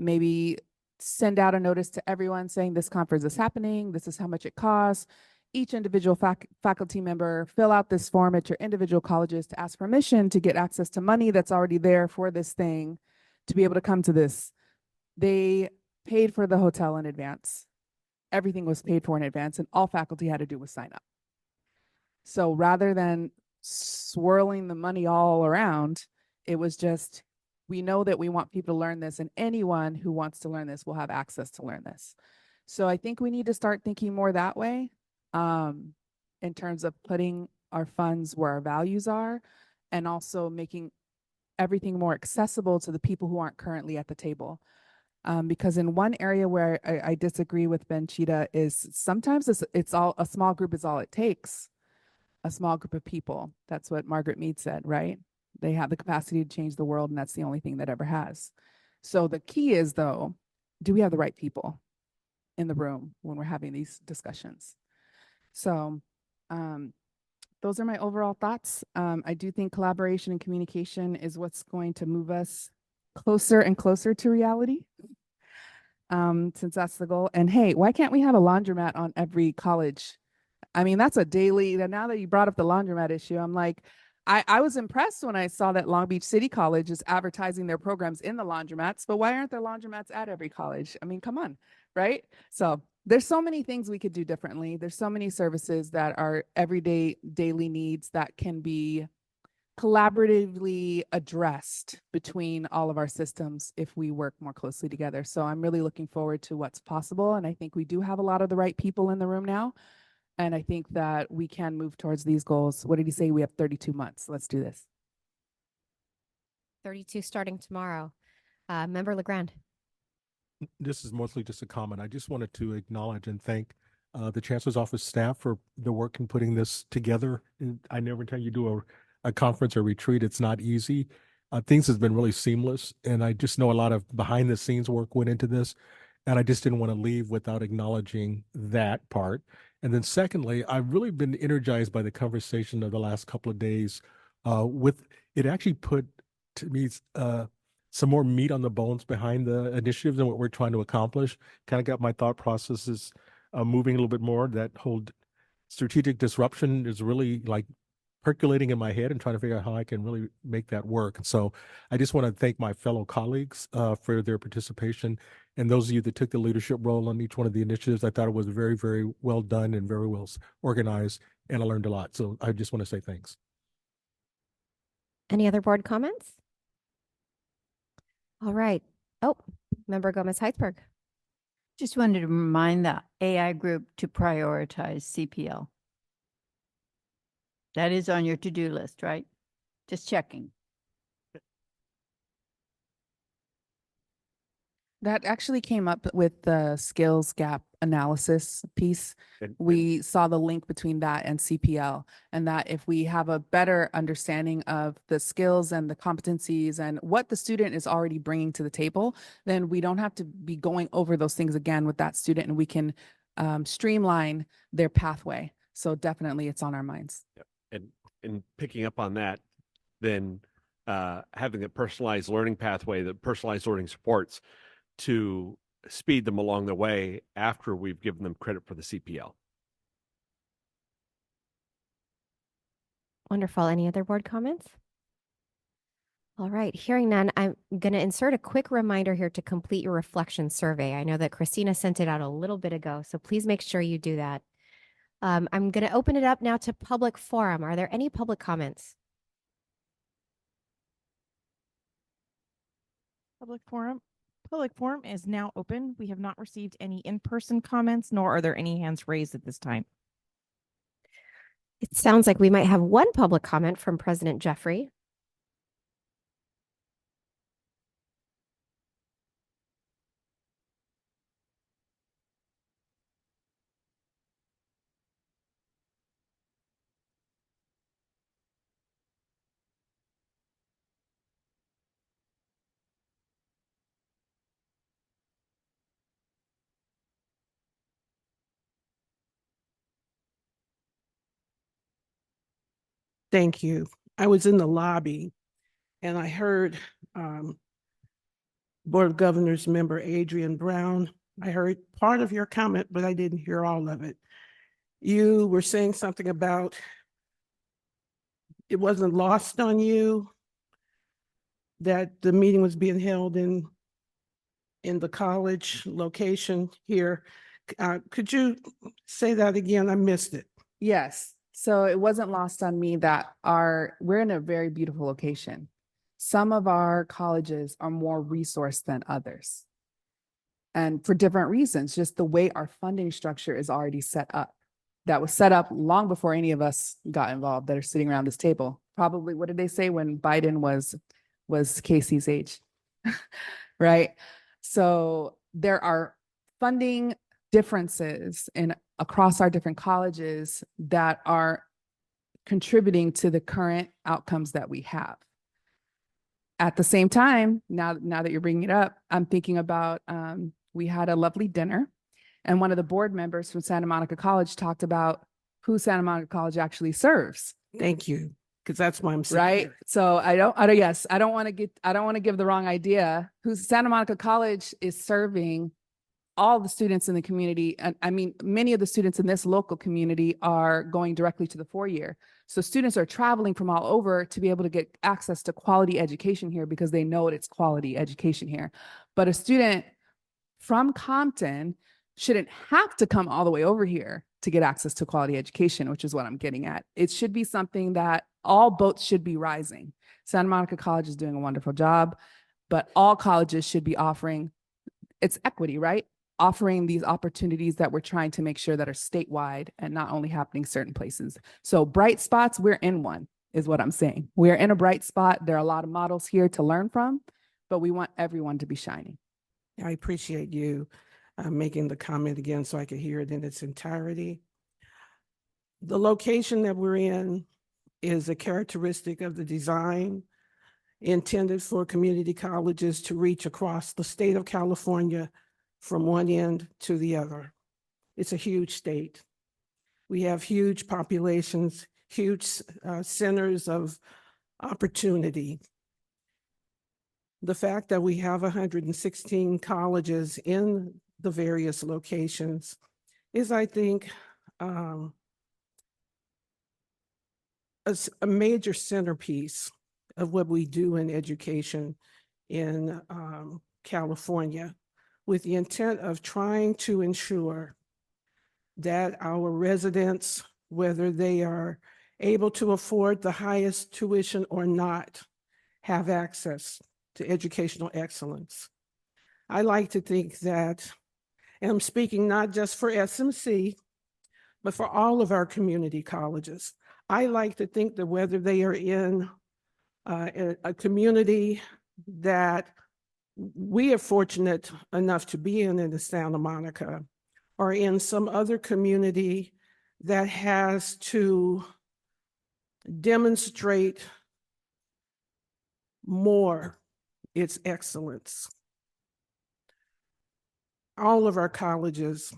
K: maybe send out a notice to everyone saying this conference is happening, this is how much it costs, each individual faculty member fill out this form at your individual colleges to ask permission to get access to money that's already there for this thing to be able to come to this. They paid for the hotel in advance. Everything was paid for in advance, and all faculty had to do was sign up. So rather than swirling the money all around, it was just, we know that we want people to learn this, and anyone who wants to learn this will have access to learn this. So I think we need to start thinking more that way, in terms of putting our funds where our values are, and also making everything more accessible to the people who aren't currently at the table. Because in one area where I disagree with Benchita is sometimes it's all, a small group is all it takes. A small group of people. That's what Margaret Mead said, right? They have the capacity to change the world, and that's the only thing that ever has. So the key is, though, do we have the right people in the room when we're having these discussions? So those are my overall thoughts. I do think collaboration and communication is what's going to move us closer and closer to reality, since that's the goal. And hey, why can't we have a laundromat on every college? I mean, that's a daily, now that you brought up the laundromat issue, I'm like, I was impressed when I saw that Long Beach City College is advertising their programs in the laundromats, but why aren't there laundromats at every college? I mean, come on, right? So there's so many things we could do differently. There's so many services that are everyday, daily needs that can be collaboratively addressed between all of our systems if we work more closely together. So I'm really looking forward to what's possible. And I think we do have a lot of the right people in the room now. And I think that we can move towards these goals. What did he say? We have 32 months. Let's do this.
A: 32 starting tomorrow. Member LeGrand.
R: This is mostly just a comment. I just wanted to acknowledge and thank the Chancellor's Office staff for the work in putting this together. And I never tell you do a conference or retreat, it's not easy. Things has been really seamless, and I just know a lot of behind the scenes work went into this, and I just didn't want to leave without acknowledging that part. And then secondly, I've really been energized by the conversation of the last couple of days. With it actually put to me some more meat on the bones behind the initiatives and what we're trying to accomplish. Kind of got my thought processes moving a little bit more. That whole strategic disruption is really like percolating in my head and trying to figure out how I can really make that work. And so I just want to thank my fellow colleagues for their participation. And those of you that took the leadership role on each one of the initiatives, I thought it was very, very well done and very well organized, and I learned a lot. So I just want to say thanks.
A: Any other board comments? All right. Oh, Member Gomez Heitzberg.
D: Just wanted to remind the AI group to prioritize CPL. That is on your to-do list, right? Just checking.
K: That actually came up with the skills gap analysis piece. We saw the link between that and CPL, and that if we have a better understanding of the skills and the competencies and what the student is already bringing to the table, then we don't have to be going over those things again with that student, and we can streamline their pathway. So definitely it's on our minds.
T: And picking up on that, then having a personalized learning pathway, the personalized learning supports to speed them along the way after we've given them credit for the CPL.
A: Wonderful. Any other board comments? All right, hearing none, I'm going to insert a quick reminder here to complete your reflection survey. I know that Christina sent it out a little bit ago, so please make sure you do that. I'm going to open it up now to public forum. Are there any public comments?
C: Public forum is now open. We have not received any in-person comments, nor are there any hands raised at this time.
A: It sounds like we might have one public comment from President Jeffrey.
V: Thank you. I was in the lobby and I heard Board of Governors member Adrian Brown. I heard part of your comment, but I didn't hear all of it. You were saying something about it wasn't lost on you that the meeting was being held in the college location here. Could you say that again? I missed it.
K: Yes. So it wasn't lost on me that we're in a very beautiful location. Some of our colleges are more resourced than others. And for different reasons, just the way our funding structure is already set up. That was set up long before any of us got involved that are sitting around this table. Probably, what did they say when Biden was Casey's age? Right? So there are funding differences across our different colleges that are contributing to the current outcomes that we have. At the same time, now that you're bringing it up, I'm thinking about, we had a lovely dinner and one of the board members from Santa Monica College talked about who Santa Monica College actually serves.
V: Thank you, because that's why I'm saying.
K: Right. So I don't want to give the wrong idea. Santa Monica College is serving all the students in the community. And I mean, many of the students in this local community are going directly to the 4-year. So students are traveling from all over to be able to get access to quality education here because they know it's quality education here. But a student from Compton shouldn't have to come all the way over here to get access to quality education, which is what I'm getting at. It should be something that all boats should be rising. Santa Monica College is doing a wonderful job, but all colleges should be offering, it's equity, right? Offering these opportunities that we're trying to make sure that are statewide and not only happening certain places. So bright spots, we're in one, is what I'm saying. We're in a bright spot. There are a lot of models here to learn from, but we want everyone to be shining.
V: I appreciate you making the comment again so I could hear it in its entirety. The location that we're in is a characteristic of the design intended for community colleges to reach across the state of California from one end to the other. It's a huge state. We have huge populations, huge centers of opportunity. The fact that we have 116 colleges in the various locations is, I think, a major centerpiece of what we do in education in California, with the intent of trying to ensure that our residents, whether they are able to afford the highest tuition or not, have access to educational excellence. I like to think that, and I'm speaking not just for SMC, but for all of our community colleges. I like to think that whether they are in a community that we are fortunate enough to be in the Santa Monica, or in some other community that has to demonstrate more its excellence. All of our colleges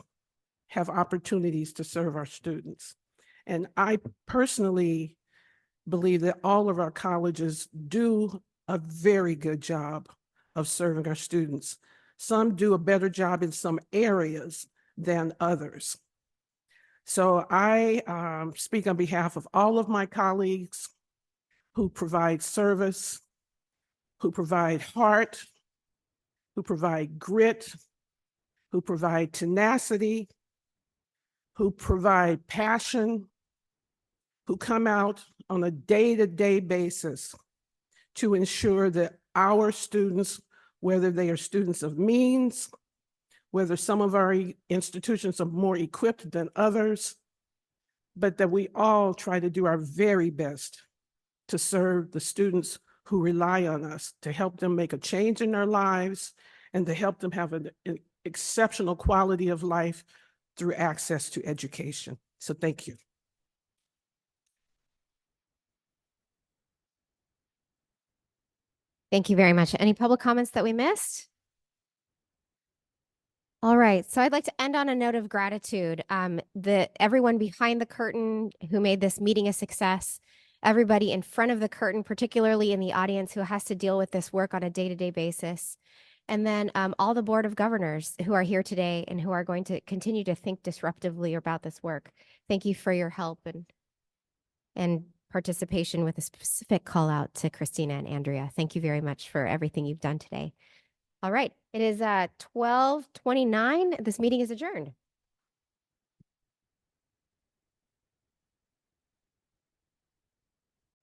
V: have opportunities to serve our students. And I personally believe that all of our colleges do a very good job of serving our students. Some do a better job in some areas than others. So I speak on behalf of all of my colleagues who provide service, who provide heart, who provide grit, who provide tenacity, who provide passion, who come out on a day-to-day basis to ensure that our students, whether they are students of means, whether some of our institutions are more equipped than others, but that we all try to do our very best to serve the students who rely on us, to help them make a change in their lives and to help them have an exceptional quality of life through access to education. So thank you.
A: Thank you very much. Any public comments that we missed? All right, so I'd like to end on a note of gratitude. Everyone behind the curtain who made this meeting a success, everybody in front of the curtain, particularly in the audience who has to deal with this work on a day-to-day basis, and then all the Board of Governors who are here today and who are going to continue to think disruptively about this work. Thank you for your help and participation, with a specific call out to Christina and Andrea. Thank you very much for everything you've done today. All right, it is 12:29. This meeting is adjourned.